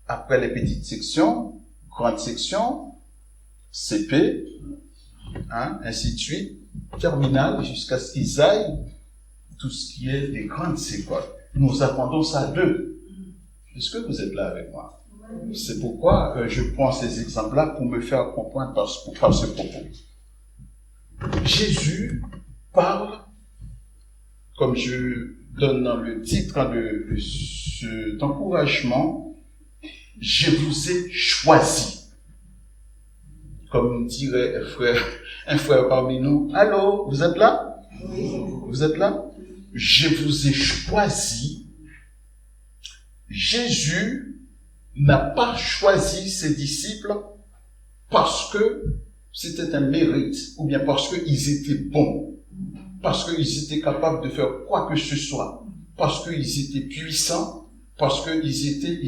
G: Après les petites sections, grandes sections, CP, ainsi de suite, terminale, jusqu'à ce qu'ils aillent tout ce qui est des grandes écoles. Nous attendons ça d'eux. Est-ce que vous êtes là avec moi? C'est pourquoi je prends ces exemples-là pour me faire comprendre par ce propos. Jésus parle, comme je donne dans le titre de cet encouragement, « Je vous ai choisi ». Comme dirait un frère parmi nous, « Allô, vous êtes là? Vous êtes là? Je vous ai choisi ». Jésus n'a pas choisi ses disciples parce que c'était un mérite, ou bien parce qu'ils étaient bons, parce qu'ils étaient capables de faire quoi que ce soit, parce qu'ils étaient puissants, parce qu'ils étaient,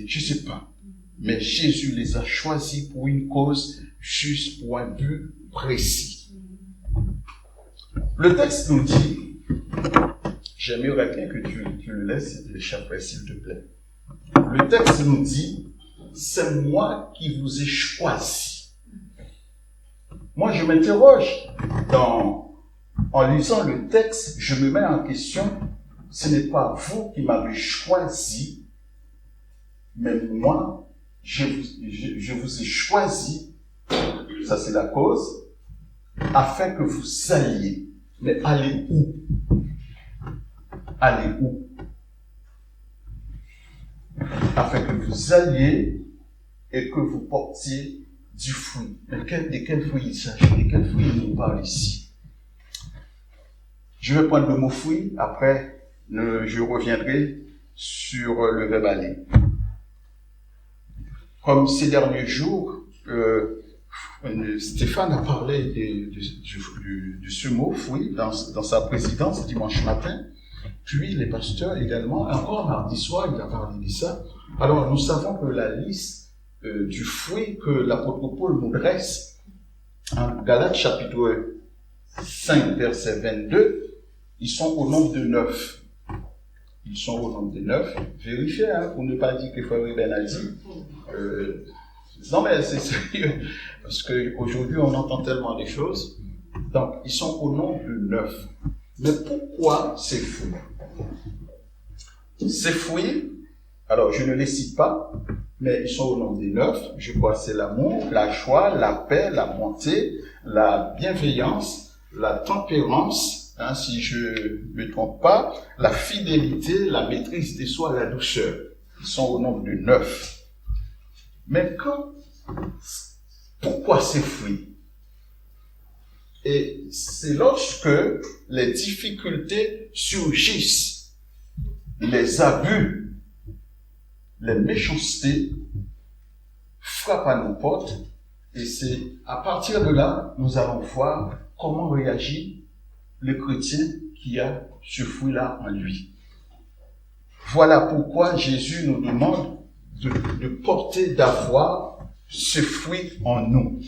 G: je sais pas. Mais Jésus les a choisis pour une cause, juste pour un but précis. Le texte nous dit, j'aimerais bien que tu le laisses échapper, s'il te plaît. Le texte nous dit, c'est moi qui vous ai choisi. Moi, je m'interroge en lisant le texte, je me mets en question, ce n'est pas vous qui m'avez choisi, mais moi, je vous ai choisi, ça c'est la cause, afin que vous alliez. Mais allez où? Allez où? Afin que vous alliez et que vous portiez du fruit. Mais de quel fruit il s'agit? De quel fruit il nous parle ici? Je vais prendre le mot fruit, après je reviendrai sur le verbe aller. Comme ces derniers jours, Stéphane a parlé de ce mot fruit dans sa présidence dimanche matin. Puis les pasteurs également, encore mardi soir, il a parlé de ça. Alors nous savons que la liste du fruit que l'apôtre Paul nous dresse en Galates chapitre 5 verset 22, ils sont au nombre de 9. Ils sont au nombre de 9. Vérifiez, pour ne pas dire que frère Ruben a dit. Non mais c'est sérieux, parce qu'aujourd'hui on entend tellement des choses. Donc ils sont au nombre de 9. Mais pourquoi ces fruits? Ces fruits, alors je ne les cite pas, mais ils sont au nombre des 9. Je crois que c'est l'amour, la joie, la paix, la bonté, la bienveillance, la tempérance, si je ne me trompe pas, la fidélité, la maîtrise des soi, la douceur. Ils sont au nombre de 9. Mais pourquoi ces fruits? Et c'est lorsque les difficultés surgissent, les abus, les méchancetés frappent à nos portes, et c'est à partir de là, nous allons voir comment réagit le chrétien qui a ce fruit-là en lui. Voilà pourquoi Jésus nous demande de porter, d'avoir ce fruit en nous.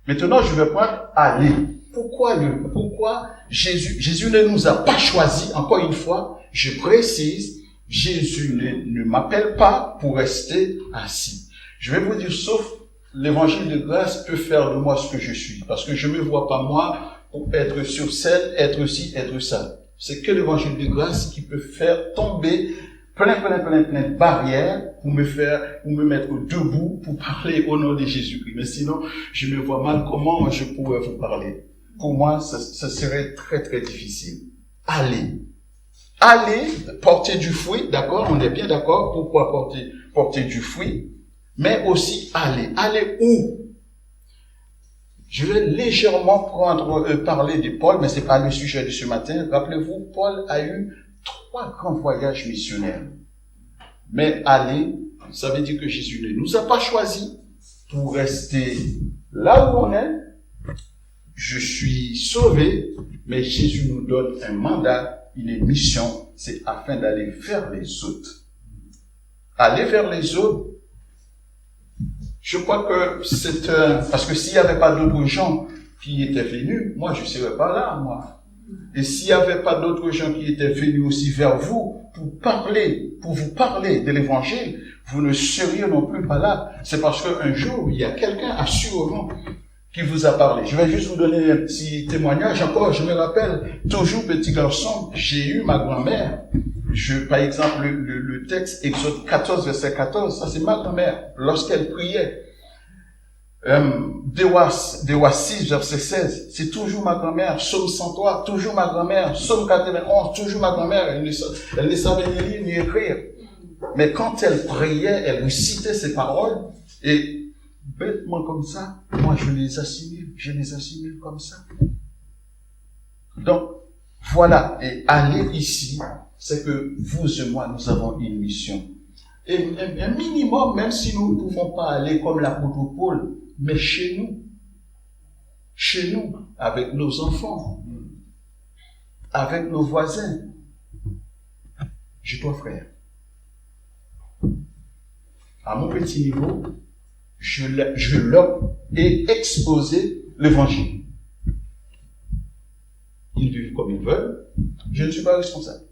G: Maintenant, je vais prendre aller. Pourquoi Jésus ne nous a pas choisis? Encore une fois, je précise, Jésus ne m'appelle pas pour rester assis. Je vais vous dire, sauf l'évangile de grâce peut faire de moi ce que je suis. Parce que je ne me vois pas moi pour être sur scène, être ci, être ça. C'est que l'évangile de grâce qui peut faire tomber plein de barrières pour me mettre debout pour parler au nom de Jésus-Christ. Mais sinon, je me vois mal comment je pourrais vous parler. Pour moi, ça serait très très difficile. Allez, porter du fruit, d'accord, on est bien d'accord, pourquoi porter du fruit, mais aussi aller où? Je vais légèrement parler de Paul, mais c'est pas le sujet de ce matin. Rappelez-vous, Paul a eu 3 grands voyages missionnaires. Mais aller, ça veut dire que Jésus ne nous a pas choisis pour rester là où on est. Je suis sauvé, mais Jésus nous donne un mandat, une mission, c'est afin d'aller vers les autres. Aller vers les autres, je crois que c'est parce que s'il n'y avait pas d'autres gens qui étaient venus, moi je ne serais pas là, moi. Et s'il n'y avait pas d'autres gens qui étaient venus aussi vers vous pour vous parler de l'évangile, vous ne seriez non plus pas là. C'est parce qu'un jour, il y a quelqu'un assurément qui vous a parlé. Je vais juste vous donner un petit témoignage. Encore, je me rappelle, toujours petit garçon, j'ai eu ma grand-mère Par exemple, le texte Exode 14, verset 14, ça c'est ma grand-mère, lorsqu'elle priait. Dewa 6, verset 16, c'est toujours ma grand-mère. Psaume 103, toujours ma grand-mère. Psaume 91, toujours ma grand-mère. Elle ne savait ni lire ni écrire. Mais quand elle priait, elle récitait ses paroles, et bêtement comme ça, moi je les assimile comme ça. Donc, voilà, et aller ici, c'est que vous et moi, nous avons une mission. Et un minimum, même si nous ne pouvons pas aller comme l'apôtre Paul, mais chez nous, avec nos enfants, avec nos voisins, je dois faire. À mon petit niveau, je leur ai exposé l'évangile. Ils vivent comme ils veulent, je ne suis pas responsable.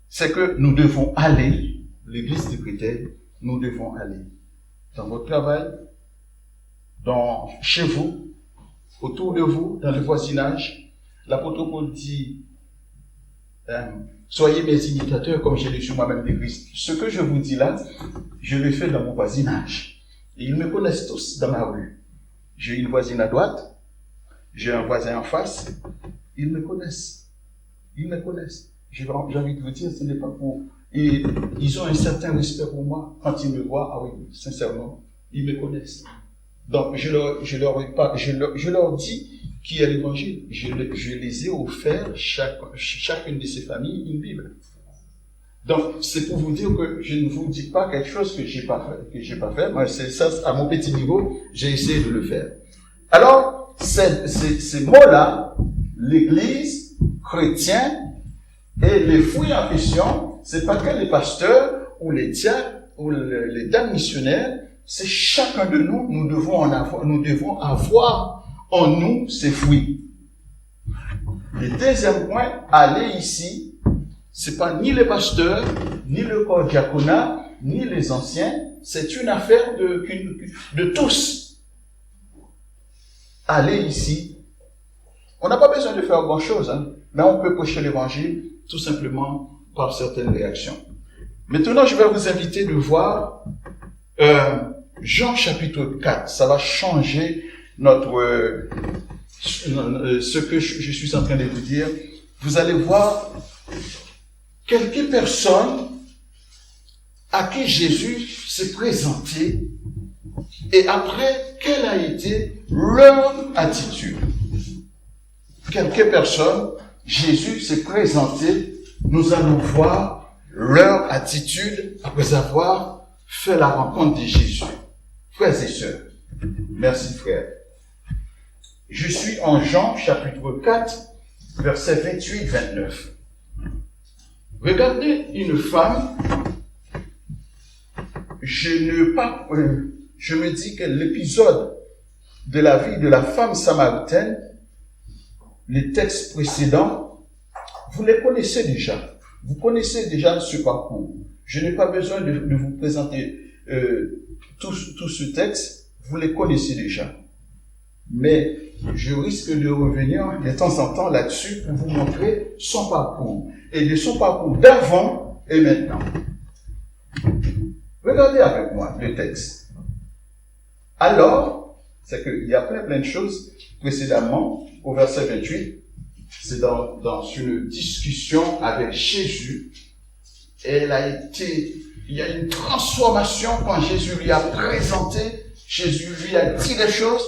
G: C'est que nous devons aller, l'église de Créteil, nous devons aller dans votre travail, chez vous, autour de vous, dans le voisinage. L'apôtre Paul dit, soyez mes imitateurs comme j'ai reçu moi-même de Christ. Ce que je vous dis là, je le fais dans mon voisinage. Et ils me connaissent tous dans ma rue. J'ai une voisine à droite, j'ai un voisin en face, ils me connaissent. J'ai envie de vous dire, ce n'est pas pour... Et ils ont un certain respect pour moi. Quand ils me voient, ah oui, sincèrement, ils me connaissent. Donc, je leur dis qui est l'évangile. Je les ai offert, chacune de ces familles, une Bible. Donc, c'est pour vous dire que je ne vous dis pas quelque chose que j'ai pas fait. Moi, c'est ça, à mon petit niveau, j'ai essayé de le faire. Alors, ces mots-là, l'église, chrétien, et les fouilles en question, c'est pas que les pasteurs, ou les diacres, ou les dames missionnaires, c'est chacun de nous, nous devons avoir en nous ces fruits. Le deuxième point, aller ici, c'est pas ni les pasteurs, ni le corps diaconat, ni les anciens, c'est une affaire de tous. Aller ici, on n'a pas besoin de faire grand chose, mais on peut prêcher l'évangile tout simplement par certaines réactions. Maintenant, je vais vous inviter de voir Jean chapitre 4, ça va changer ce que je suis en train de vous dire. Vous allez voir quelques personnes à qui Jésus s'est présenté et après, quelle a été leur attitude. Quelques personnes, Jésus s'est présenté, nous allons voir leur attitude après avoir fait la rencontre de Jésus. Frères et sœurs, merci frère. Je suis en Jean chapitre 4, versets 28-29. Regardez une femme, je me dis que l'épisode de la vie de la femme samaritaine, les textes précédents, vous les connaissez déjà. Vous connaissez déjà ce parcours. Je n'ai pas besoin de vous présenter tout ce texte, vous les connaissez déjà. Mais je risque de revenir de temps en temps là-dessus pour vous montrer son parcours. Et de son parcours d'avant et maintenant. Regardez avec moi le texte. Alors, c'est qu'il y a plein de choses précédemment, au verset 28, c'est dans une discussion avec Jésus. Il y a une transformation quand Jésus lui a présenté, Jésus lui a dit des choses,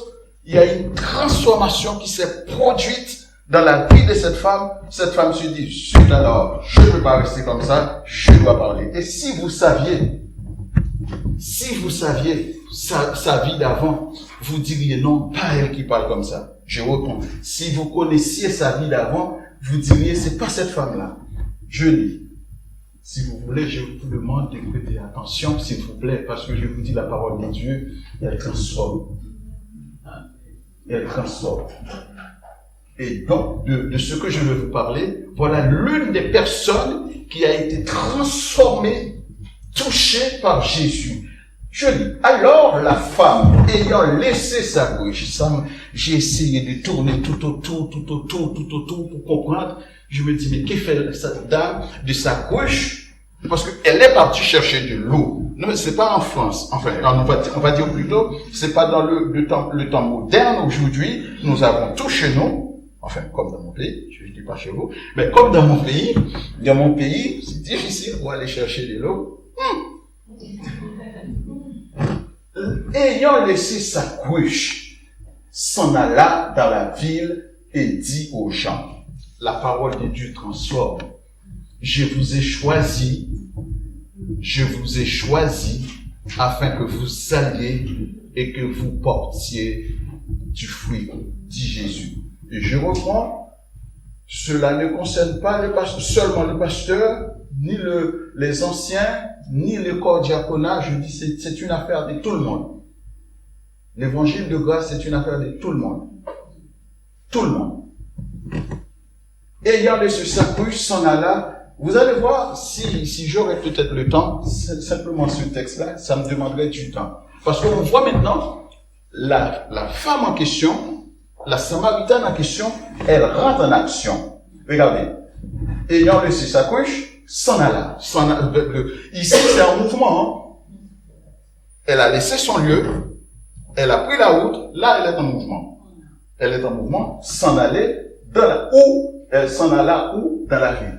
G: il y a une transformation qui s'est produite dans la vie de cette femme. Cette femme se dit, alors, je ne peux pas rester comme ça, je dois parler. Et si vous saviez sa vie d'avant, vous diriez non, pas elle qui parle comme ça. Je réponds, si vous connaissiez sa vie d'avant, vous diriez, c'est pas cette femme-là. Je lis. Si vous voulez, je vous demande d'écouter attention, s'il vous plaît, parce que je vous dis la parole de Dieu, elle transforme. Elle transforme. Et donc, de ce que je veux vous parler, voilà l'une des personnes qui a été transformée, touchée par Jésus. Je lis. Alors la femme, ayant laissé sa bouche, J'ai essayé de tourner tout autour pour comprendre. Je me dis, mais qu'est-ce que fait cette dame de sa couche? Parce qu'elle est partie chercher de l'eau. Non, c'est pas en France. Enfin, on va dire plutôt, c'est pas dans le temps moderne aujourd'hui. Nous avons tout chez nous. Enfin, comme dans mon pays. Je ne dis pas chez vous. Mais comme dans mon pays, c'est difficile pour aller chercher de l'eau. Ayant laissé sa couche, s'en alla dans la ville et dit aux gens, la parole de Dieu transforme. Je vous ai choisi afin que vous alliez et que vous portiez du fruit, dit Jésus. Et je reprends, cela ne concerne pas seulement le pasteur, ni les anciens, ni le corps diaconat. Je dis, c'est une affaire de tout le monde. L'évangile de grâce, c'est une affaire de tout le monde. Tout le monde. Ayant laissé sa couche, s'en alla. Vous allez voir, si j'aurais peut-être le temps, simplement ce texte-là, ça me demanderait du temps. Parce qu'on voit maintenant, la femme en question, la Samaritaine en question, elle rentre en action. Regardez. Ayant laissé sa couche, s'en alla. Ici, c'est un mouvement. Hein. Elle a laissé son lieu, elle a pris la route, là, elle est en mouvement. Elle est en mouvement, s'en aller elle s'en alla où? Dans la ville.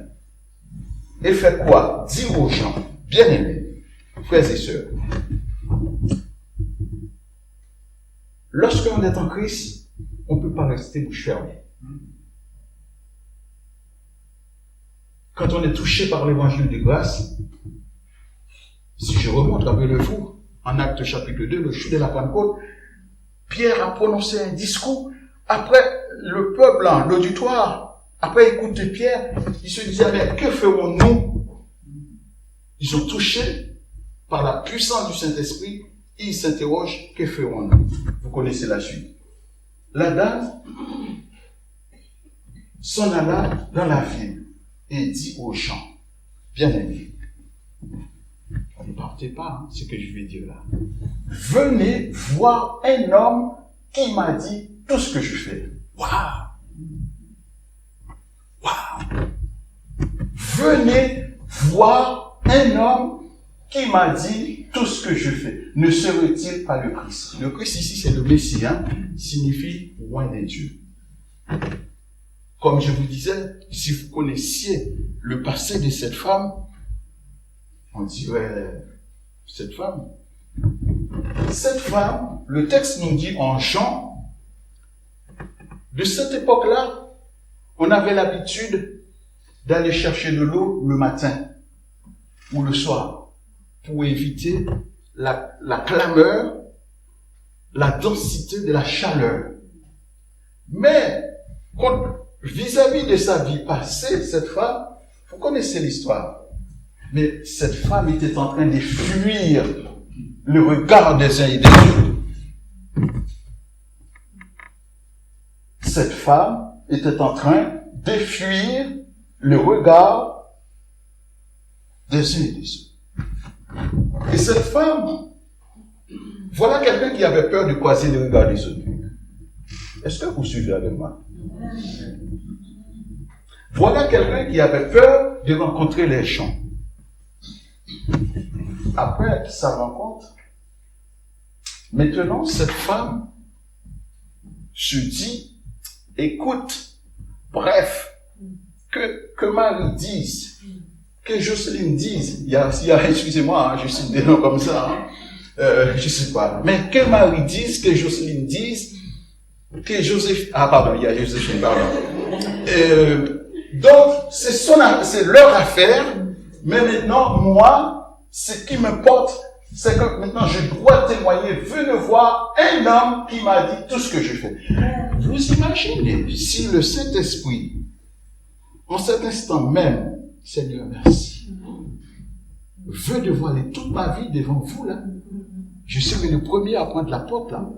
G: Et fait quoi? Dire aux gens, bien-aimés, frères et sœurs, lorsqu'on est en Christ, on ne peut pas rester bouche fermée. Quand on est touché par l'évangile de grâce, si je remonte, rappelez-vous, en Actes chapitre 2, le jour de la Pentecôte, Pierre a prononcé un discours. Après, le peuple, l'auditoire, après écouter Pierre, ils se disaient, mais que ferons-nous? Ils sont touchés par la puissance du Saint-Esprit. Ils s'interrogent, que ferons-nous? Vous connaissez la suite. La dame s'en alla dans la ville et dit aux gens, bien-aimés, ne partez pas, ce que je vais dire là. Venez voir un homme qui m'a dit tout ce que je fais. Waouh! Waouh! Venez voir un homme qui m'a dit tout ce que je fais. Ne serait-il pas le Christ? Le Christ ici, c'est le Messie, signifie loin des dieux. Comme je vous disais, si vous connaissiez le passé de cette femme, on dirait, cette femme, le texte nous dit en Jean, de cette époque-là, on avait l'habitude d'aller chercher de l'eau le matin ou le soir pour éviter la clameur, la densité de la chaleur. Mais, vis-à-vis de sa vie passée, cette femme, vous connaissez l'histoire, mais cette femme était en train de fuir le regard des uns et des autres. Cette femme était en train de fuir le regard des uns et des autres. Et cette femme, voilà quelqu'un qui avait peur de croiser le regard des autres. Est-ce que vous suivez avec moi? Voilà quelqu'un qui avait peur de rencontrer les gens. Après sa rencontre, maintenant cette femme se dit, écoute, bref, que Marie dise, que Jocelyne dise, excusez-moi, je cite des noms comme ça, je sais pas, mais que Marie dise, que Jocelyne dise, que Joseph, il y a Joséphine, pardon. Donc, c'est leur affaire, mais maintenant, moi, ce qui m'importe, c'est que maintenant je dois témoigner. Venez voir un homme qui m'a dit tout ce que je fais. Vous imaginez, si le Saint-Esprit, en cet instant même, Seigneur, merci, veut dévoiler toute ma vie devant vous, là, je serai le premier à prendre la porte, là.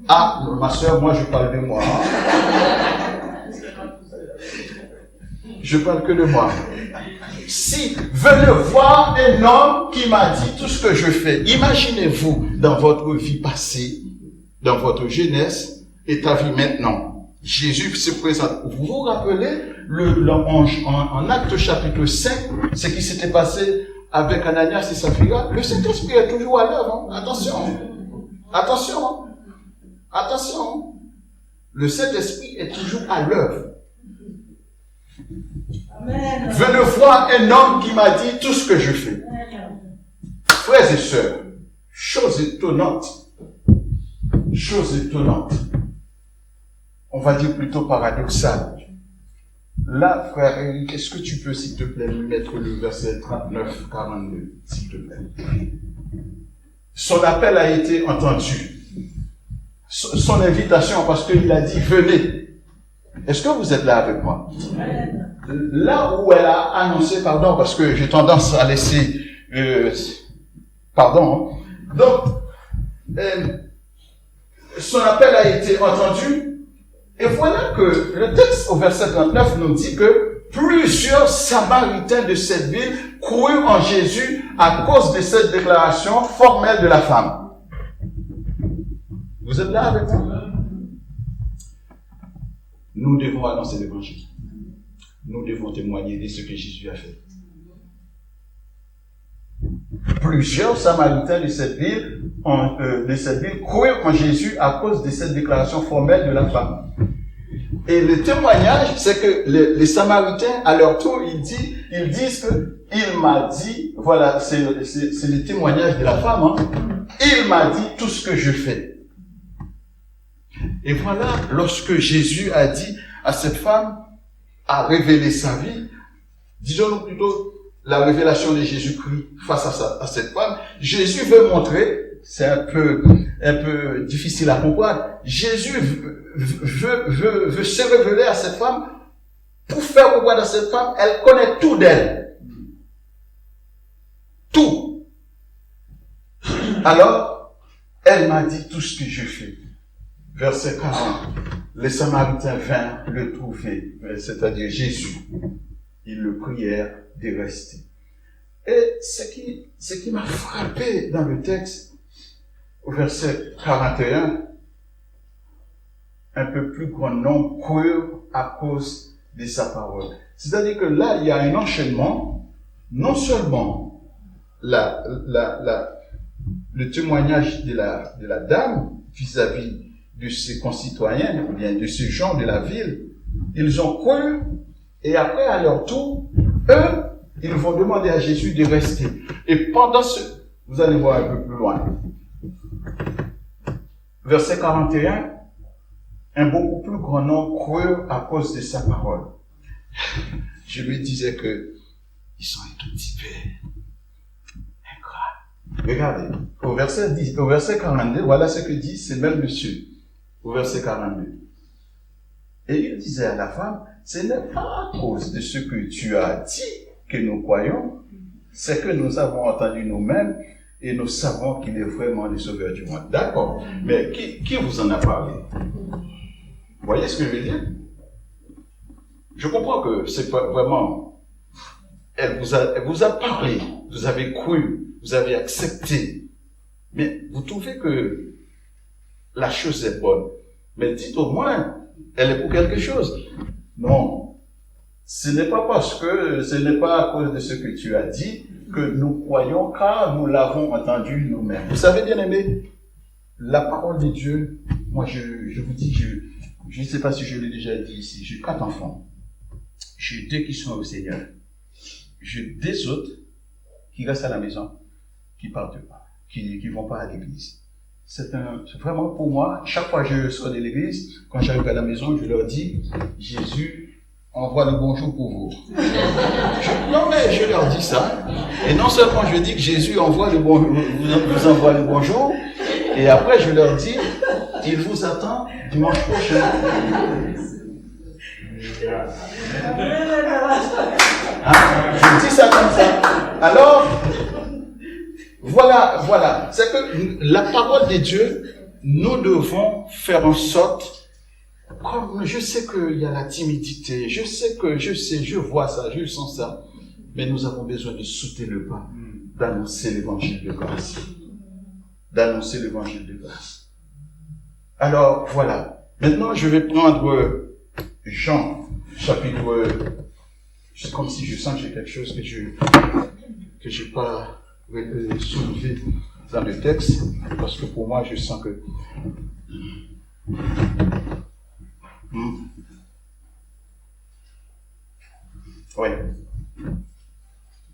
G: Ah, ma soeur, moi je parle de moi. Je parle que de moi. si venez voir un homme qui m'a dit tout ce que je fais. Imaginez-vous dans votre vie passée, dans votre jeunesse et ta vie maintenant. Jésus se présente. Vous vous rappelez en Actes chapitre 5, ce qui s'était passé avec Ananias et Saphira? Le Saint-Esprit est toujours à l'œuvre. Hein? Attention. Le Saint-Esprit est toujours à l'œuvre. Venez voir un homme qui m'a dit tout ce que je fais. Frères et sœurs, chose étonnante. On va dire plutôt paradoxale. Là, frère Eric, est-ce que tu peux, s'il te plaît, me mettre le verset 39-42, s'il te plaît? Son appel a été entendu. Son invitation, parce qu'il a dit, venez. Est-ce que vous êtes là avec moi? Là où elle a annoncé, pardon, parce que j'ai tendance à laisser, pardon. Donc, son appel a été entendu. Et voilà que le texte au verset 39 nous dit que plusieurs Samaritains de cette ville crourent en Jésus à cause de cette déclaration formelle de la femme. Vous êtes là avec moi? Nous devons annoncer l'évangile. Nous devons témoigner de ce que Jésus a fait. Plusieurs Samaritains de cette ville crourent en Jésus à cause de cette déclaration formelle de la femme. Et le témoignage, c'est que les Samaritains, à leur tour, ils disent que il m'a dit, voilà, c'est le témoignage de la femme, hein. Il m'a dit tout ce que je fais. Et voilà, lorsque Jésus a dit à cette femme, a révélé sa vie, disons-nous plutôt la révélation de Jésus-Christ face à cette femme, Jésus veut montrer, c'est un peu difficile à comprendre, Jésus veut se révéler à cette femme pour faire comprendre à cette femme, elle connaît tout d'elle. Tout. Alors, elle m'a dit tout ce que je fais. Verset 40. Les Samaritains vinrent le trouver, c'est-à-dire Jésus. Ils le prièrent de rester. Et ce qui m'a frappé dans le texte, au verset 41, un peu plus grand nombre crurent à cause de sa parole. C'est-à-dire que là, il y a un enchaînement, non seulement le témoignage de la dame vis-à-vis de ses concitoyens, ou bien de ces gens de la ville, ils ont cru, et après, à leur tour, eux, ils vont demander à Jésus de rester. Et pendant vous allez voir un peu plus loin. Verset 41, un beaucoup plus grand nombre crurent à cause de sa parole. Je me disais que ils sont un tout petit peu incroyables. Regardez, au verset 42, voilà ce que dit ce même monsieur. Au verset 42. Et il disait à la femme, ce n'est pas à cause de ce que tu as dit que nous croyons, c'est que nous avons entendu nous-mêmes et nous savons qu'il est vraiment le sauveur du monde. D'accord. Mais qui vous en a parlé? Vous voyez ce que je veux dire? Je comprends que c'est pas vraiment, elle vous a parlé, vous avez cru, vous avez accepté, mais vous trouvez que la chose est bonne. Mais dites au moins, elle est pour quelque chose. Non. Ce n'est pas à cause de ce que tu as dit que nous croyons, car nous l'avons entendu nous-mêmes. Vous savez, bien aimé, la parole de Dieu, moi je vous dis, je ne sais pas si je l'ai déjà dit ici, j'ai 4 enfants. J'ai 2 qui sont au Seigneur. J'ai 2 autres qui restent à la maison, qui partent pas, qui vont pas à l'église. C'est vraiment pour moi, chaque fois que je sors de l'église, quand j'arrive à la maison, je leur dis, Jésus envoie le bonjour pour vous. Non mais je leur dis ça. Et non seulement je dis que Jésus envoie le bonjour, vous envoie le bonjour, et après je leur dis, il vous attend dimanche prochain. Je dis ça comme ça. Alors, voilà. C'est que la parole de Dieu, nous devons faire en sorte, comme je sais qu'il y a la timidité, je vois ça, je sens ça. mais nous avons besoin de sauter le pas, d'annoncer l'évangile de grâce. D'annoncer l'évangile de grâce. Alors, voilà. Maintenant, je vais prendre Jean, chapitre... C'est comme si je sens que j'ai quelque chose que j'ai pas soulevé dans le texte, parce que pour moi, je sens que... Oui.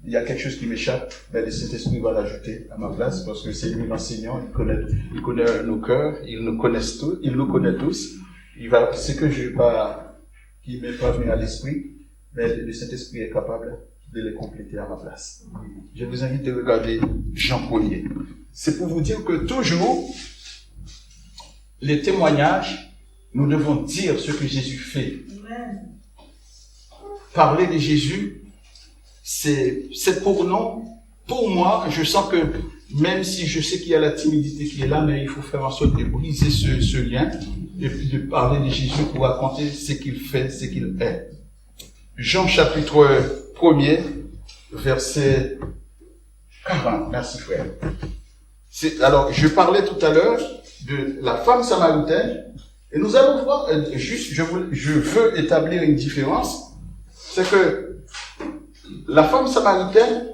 G: Il y a quelque chose qui m'échappe, mais le Saint-Esprit va l'ajouter à ma place, parce que c'est lui l'enseignant, il connaît nos cœurs, il nous connaît tous. Ce que qui m'est pas venu à l'esprit, mais le Saint-Esprit est capable de les compléter à ma place. Je vous invite à regarder Jean 1er. C'est pour vous dire que toujours, les témoignages, nous devons dire ce que Jésus fait. Amen. Parler de Jésus, c'est pour nous, pour moi, je sens que même si je sais qu'il y a la timidité qui est là, mais il faut faire en sorte de briser ce lien et puis de parler de Jésus pour raconter ce qu'il fait, ce qu'il est. Jean chapitre 1er, verset 40. Merci frère. Alors, je parlais tout à l'heure de la femme samaritaine et nous allons voir, je veux établir une différence, c'est que la femme samaritaine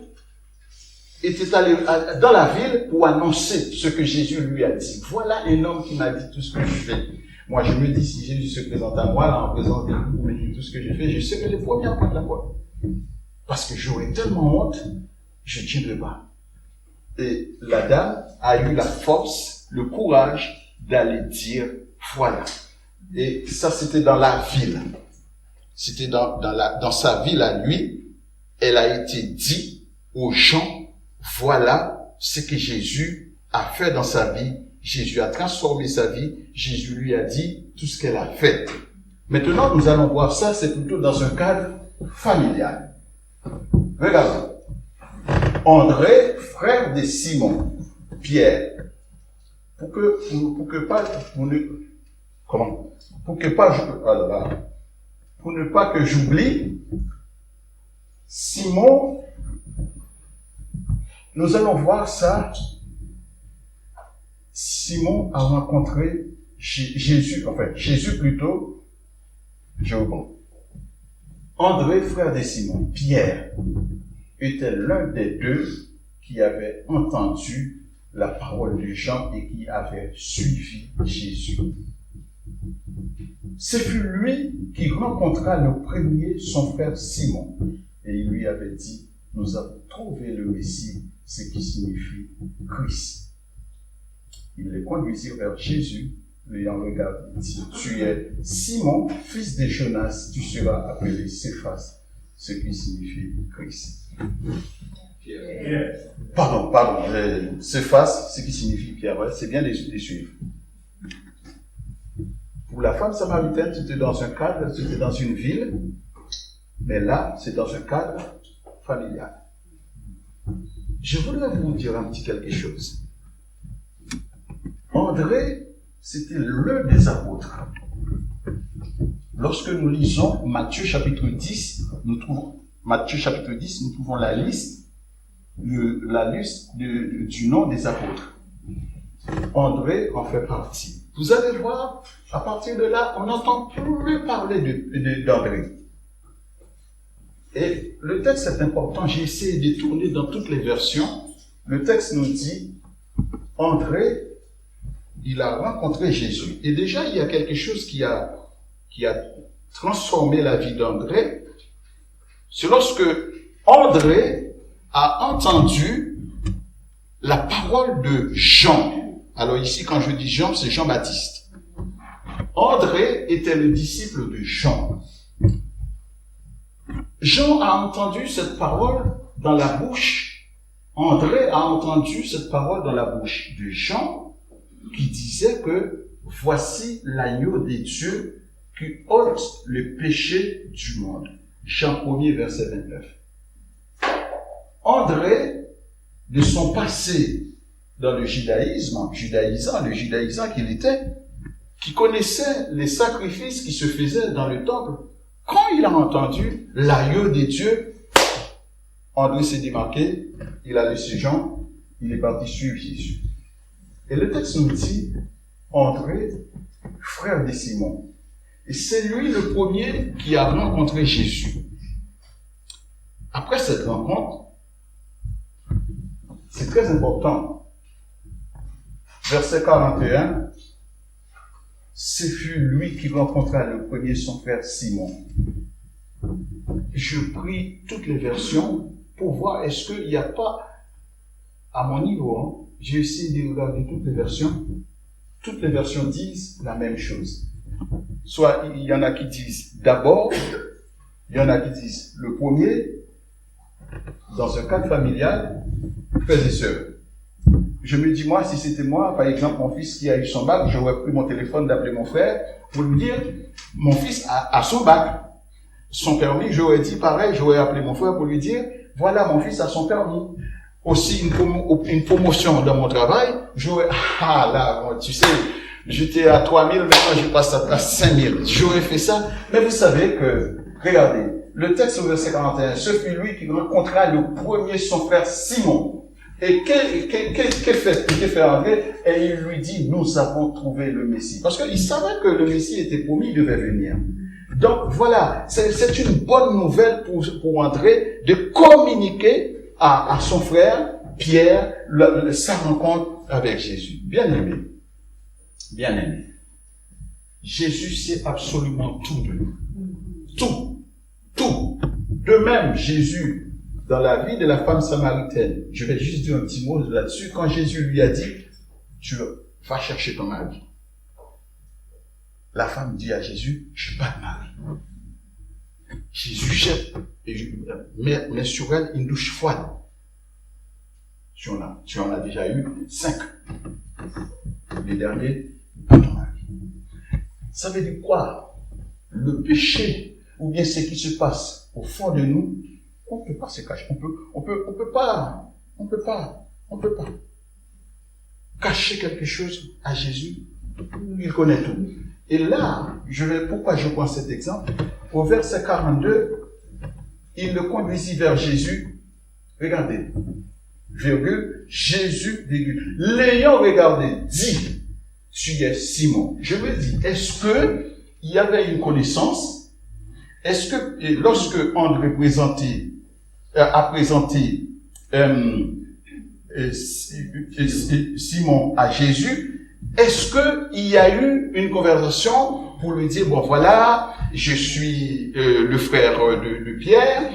G: était allée dans la ville pour annoncer ce que Jésus lui a dit. Voilà un homme qui m'a dit tout ce que je fais. Moi, je me dis, si Jésus se présente à moi, là, en présence de vous, me dit tout ce que j'ai fait, je serai le premier à prendre la voix. Parce que j'aurais tellement honte, je ne tiendrai pas. Et la dame a eu la force, le courage d'aller dire, voilà. Et ça, c'était dans la ville. C'était dans sa ville à lui. Elle a été dit aux gens, voilà ce que Jésus a fait dans sa vie. Jésus a transformé sa vie. Jésus lui a dit tout ce qu'elle a fait. Maintenant, nous allons voir ça, c'est plutôt dans un cadre familial. Regardez. André, frère de Simon, Pierre. Pour ne pas que j'oublie, Simon, nous allons voir ça. Simon a rencontré Jésus plutôt, André, frère de Simon, Pierre, était l'un des deux qui avait entendu la parole de Jean et qui avait suivi Jésus. Ce fut lui qui rencontra le premier son frère Simon et il lui avait dit, nous avons trouvé le Messie, ce qui signifie Christ. Il les conduisit vers Jésus, lui en regardant, dit, tu es Simon, fils de Jonas, tu seras appelé Céphas, ce qui signifie Christ. Pierre. Pardon, Céphas, ce qui signifie Pierre, ouais, c'est bien de suivre. Pour la femme samaritaine, c'était dans un cadre, c'était dans une ville, mais là, c'est dans un cadre familial. Je voudrais vous dire un petit quelque chose. André, c'était l'un des apôtres. Lorsque nous lisons Matthieu chapitre 10, nous trouvons la liste du nom des apôtres. André en fait partie. Vous allez voir, à partir de là, on n'entend plus parler d'André. Et le texte est important, j'ai essayé de tourner dans toutes les versions. Le texte nous dit, André, il a rencontré Jésus. Et déjà, il y a quelque chose qui a transformé la vie d'André. C'est lorsque André a entendu la parole de Jean. Alors ici, quand je dis Jean, c'est Jean-Baptiste. André était le disciple de Jean. Jean a entendu cette parole dans la bouche. André a entendu cette parole dans la bouche de Jean qui disait que voici l'agneau de Dieu qui ôte le péché du monde. Jean 1er, verset 29. André, de son passé dans le judaïsant qu'il était, qui connaissait les sacrifices qui se faisaient dans le temple, quand il a entendu l'agneau de Dieu, André s'est démarqué, il a laissé Jean, il est parti suivre Jésus. Et le texte nous dit, André, frère de Simon. Et c'est lui le premier qui a rencontré Jésus. Après cette rencontre, c'est très important. Verset 41, ce fut lui qui rencontra le premier son frère Simon. Je pris toutes les versions pour voir est-ce qu'il n'y a pas, à mon niveau, j'ai essayé de regarder toutes les versions. Toutes les versions disent la même chose. Soit il y en a qui disent d'abord, il y en a qui disent le premier, dans un cadre familial, frères et sœurs. Je me dis, moi, si c'était moi, par exemple, mon fils qui a eu son bac, j'aurais pris mon téléphone d'appeler mon frère pour lui dire, mon fils a son bac, son permis, j'aurais dit pareil, j'aurais appelé mon frère pour lui dire, voilà, mon fils a son permis. Aussi, une promotion dans mon travail, j'aurais, là, tu sais, j'étais à 3000, maintenant je passe à 5000. J'aurais fait ça, mais vous savez que, regardez, le texte au verset 41, ce fut lui qui rencontra le premier son frère Simon. Et qu'est fait André? Et il lui dit, nous avons trouvé le Messie. Parce qu'il savait que le Messie était promis, il devait venir. Donc voilà, c'est une bonne nouvelle pour André de communiquer à son frère Pierre sa rencontre avec Jésus. Bien aimé. Jésus sait absolument tout de nous. Tout. De même, Jésus, dans la vie de la femme samaritaine, je vais juste dire un petit mot là-dessus, quand Jésus lui a dit, tu vas chercher ton mari. La femme dit à Jésus, je n'ai pas de mari. Jésus jette, met sur elle une douche froide. Tu en as déjà eu 5. Les derniers, pas ton mari. Ça veut dire quoi? Le péché, ou bien ce qui se passe au fond de nous, on ne peut pas se cacher. On peut pas cacher quelque chose à Jésus. Il connaît tout. Et là, pourquoi je prends cet exemple? Au verset 42, il le conduisit vers Jésus. Regardez. Virgule, Jésus, virgule. L'ayant regardé, dit, tu es Simon. Je me dis, est-ce que il y avait une connaissance? Est-ce que, lorsque André a présenté Simon à Jésus, est-ce qu'il y a eu une conversation pour lui dire, bon voilà, je suis le frère de Pierre,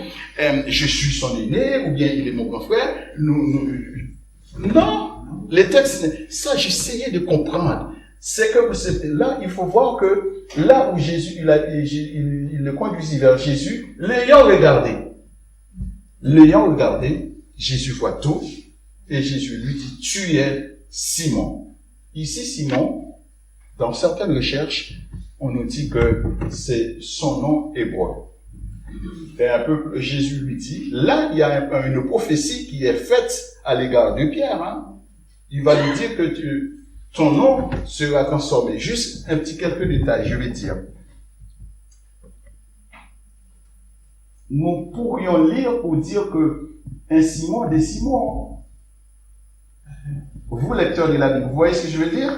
G: je suis son aîné, ou bien il est mon grand frère. Non, les textes, ça j'essayais de comprendre. C'est que là, il faut voir que là où Jésus, il le conduisit vers Jésus, l'ayant regardé, Jésus voit tout, et Jésus lui dit, tu es Simon. Ici, Simon, dans certaines recherches, on nous dit que c'est son nom hébreu. Et un peu, Jésus lui dit, là, il y a une prophétie qui est faite à l'égard de Pierre. Il va lui dire que ton nom sera transformé. Juste quelques détails, je vais dire. Nous pourrions lire pour dire que un Simon des Simons. Vous, lecteurs de la Bible, vous voyez ce que je veux dire?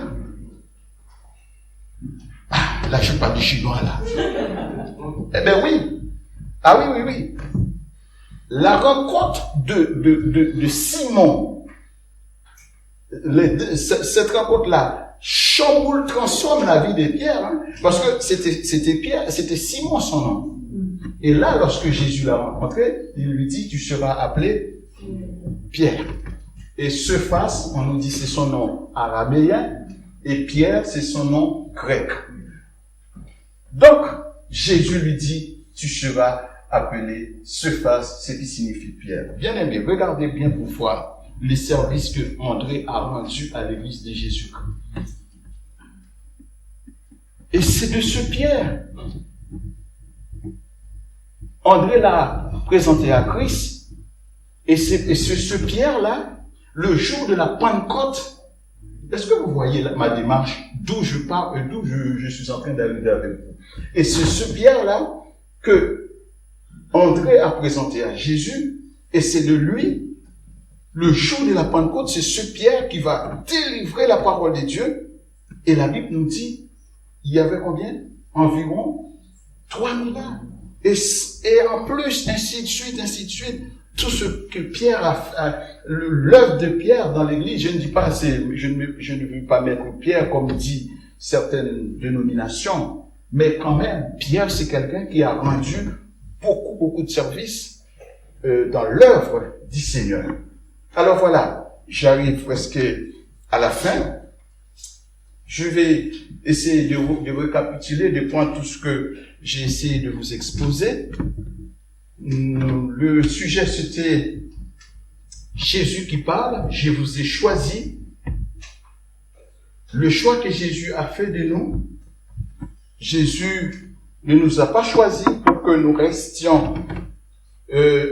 G: Là, je parle du chinois, là. Eh bien, oui. Ah oui. La rencontre de Simon, cette rencontre-là, chamboule, transforme la vie de Pierre, parce que c'était Simon son nom. Et là, lorsque Jésus l'a rencontré, il lui dit, tu seras appelé Pierre. Et Cephas, on nous dit c'est son nom araméen, et Pierre, c'est son nom grec. Donc, Jésus lui dit, tu seras appelé Cephas, ce qui signifie Pierre. Bien aimé, regardez bien pour voir les services que André a rendus à l'église de Jésus-Christ. Et c'est de ce Pierre. André l'a présenté à Christ, et c'est ce Pierre-là, le jour de la Pentecôte. Est-ce que vous voyez ma démarche, d'où je pars et d'où je suis en train d'arriver avec vous? Et c'est ce Pierre-là que André a présenté à Jésus, Et c'est de lui, le jour de la Pentecôte, c'est ce Pierre qui va délivrer la parole de Dieu. Et la Bible nous dit, il y avait combien? Environ 3000 ans. Et en plus, ainsi de suite, tout ce que Pierre l'œuvre de Pierre dans l'église, je ne dis pas, je ne veux pas mettre Pierre comme dit certaines dénominations, mais quand même, Pierre, c'est quelqu'un qui a rendu beaucoup de services dans l'œuvre du Seigneur. Alors voilà, j'arrive presque à la fin. Je vais essayer de récapituler, de prendre tout ce que j'ai essayé de vous exposer. Le sujet, c'était Jésus qui parle, je vous ai choisi. Le choix que Jésus a fait de nous, Jésus ne nous a pas choisis pour que nous restions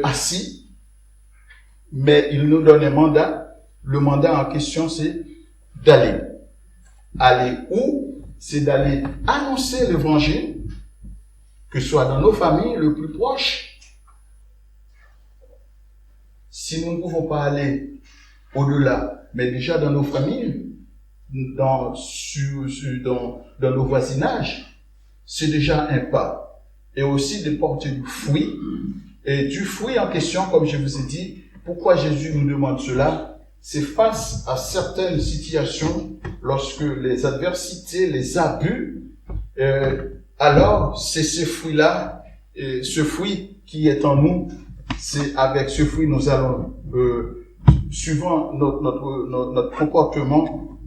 G: assis, mais il nous donne un mandat. Le mandat en question, c'est d'aller. Aller où? C'est d'aller annoncer l'évangile, que ce soit dans nos familles le plus proche. Si nous ne pouvons pas aller au-delà, mais déjà dans nos familles, dans nos voisinages, c'est déjà un pas. Et aussi de porter du fruit. Et du fruit en question, comme je vous ai dit, pourquoi Jésus nous demande cela? C'est face à certaines situations, lorsque les adversités, les abus, alors c'est ce fruit-là, ce fruit qui est en nous, c'est avec ce fruit nous allons, suivant notre comportement,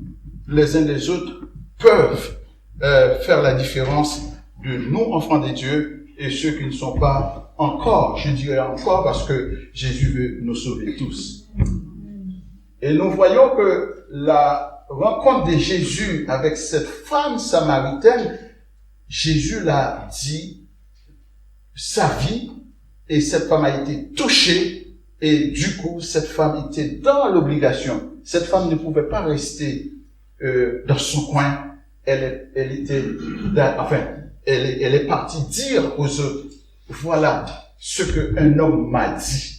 G: les uns des autres peuvent faire la différence de nous, enfants de Dieu, et ceux qui ne sont pas encore, je dirais encore, parce que Jésus veut nous sauver tous. Et nous voyons que la rencontre de Jésus avec cette femme samaritaine, Jésus l'a dit, sa vie, et cette femme a été touchée, et du coup, cette femme était dans l'obligation. Cette femme ne pouvait pas rester dans son coin. Elle est partie dire aux autres, voilà ce qu'un homme m'a dit.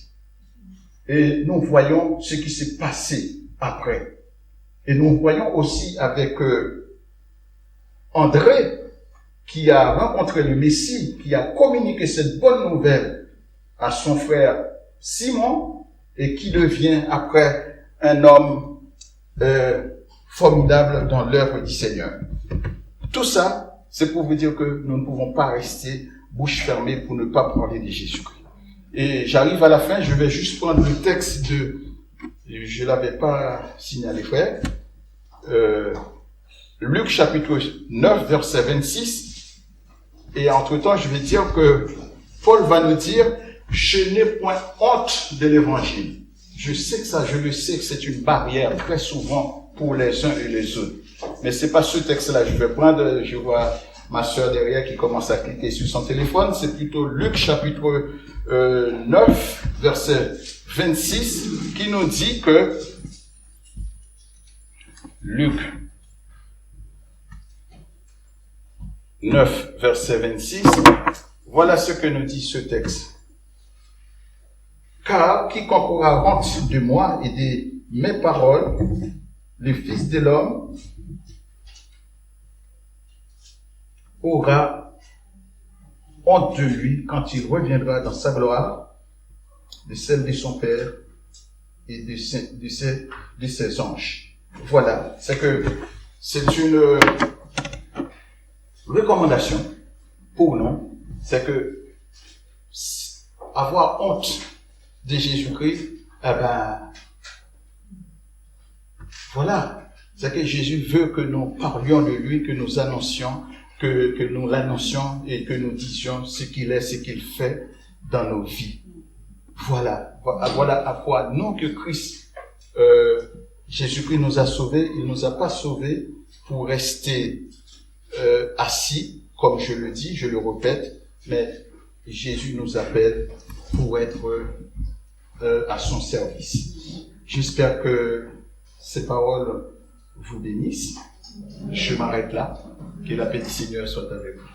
G: Et nous voyons ce qui s'est passé après. Et nous voyons aussi avec André, qui a rencontré le Messie, qui a communiqué cette bonne nouvelle à son frère Simon, et qui devient après un homme formidable dans l'œuvre du Seigneur. Tout ça, c'est pour vous dire que nous ne pouvons pas rester bouche fermée pour ne pas parler de Jésus-Christ. Et j'arrive à la fin, je vais juste prendre le texte je l'avais pas signalé, frère, Luc chapitre 9, verset 26, et entre-temps, je vais dire que Paul va nous dire, je n'ai point honte de l'évangile. Je sais que c'est une barrière très souvent pour les uns et les autres. Mais c'est pas ce texte-là, je vais prendre, je vois ma sœur derrière qui commence à cliquer sur son téléphone, c'est plutôt Luc chapitre 9, verset 26, qui nous dit que Luc 9, verset 26, voilà ce que nous dit ce texte. Car quiconque aura honte de moi et de mes paroles, le Fils de l'homme aura honte de lui quand il reviendra dans sa gloire, de celle de son Père et de ses anges. Voilà, c'est une recommandation pour nous, c'est que avoir honte de Jésus-Christ, voilà, c'est que Jésus veut que nous parlions de lui, que nous annoncions, que nous l'annoncions et que nous disions ce qu'il est, ce qu'il fait dans nos vies. Voilà à quoi, non que Christ, Jésus-Christ nous a sauvés, il nous a pas sauvés pour rester assis, comme je le dis, je le répète, mais Jésus nous appelle pour être à son service. J'espère que ces paroles vous bénissent. Je m'arrête là. Que la paix du Seigneur soit avec vous.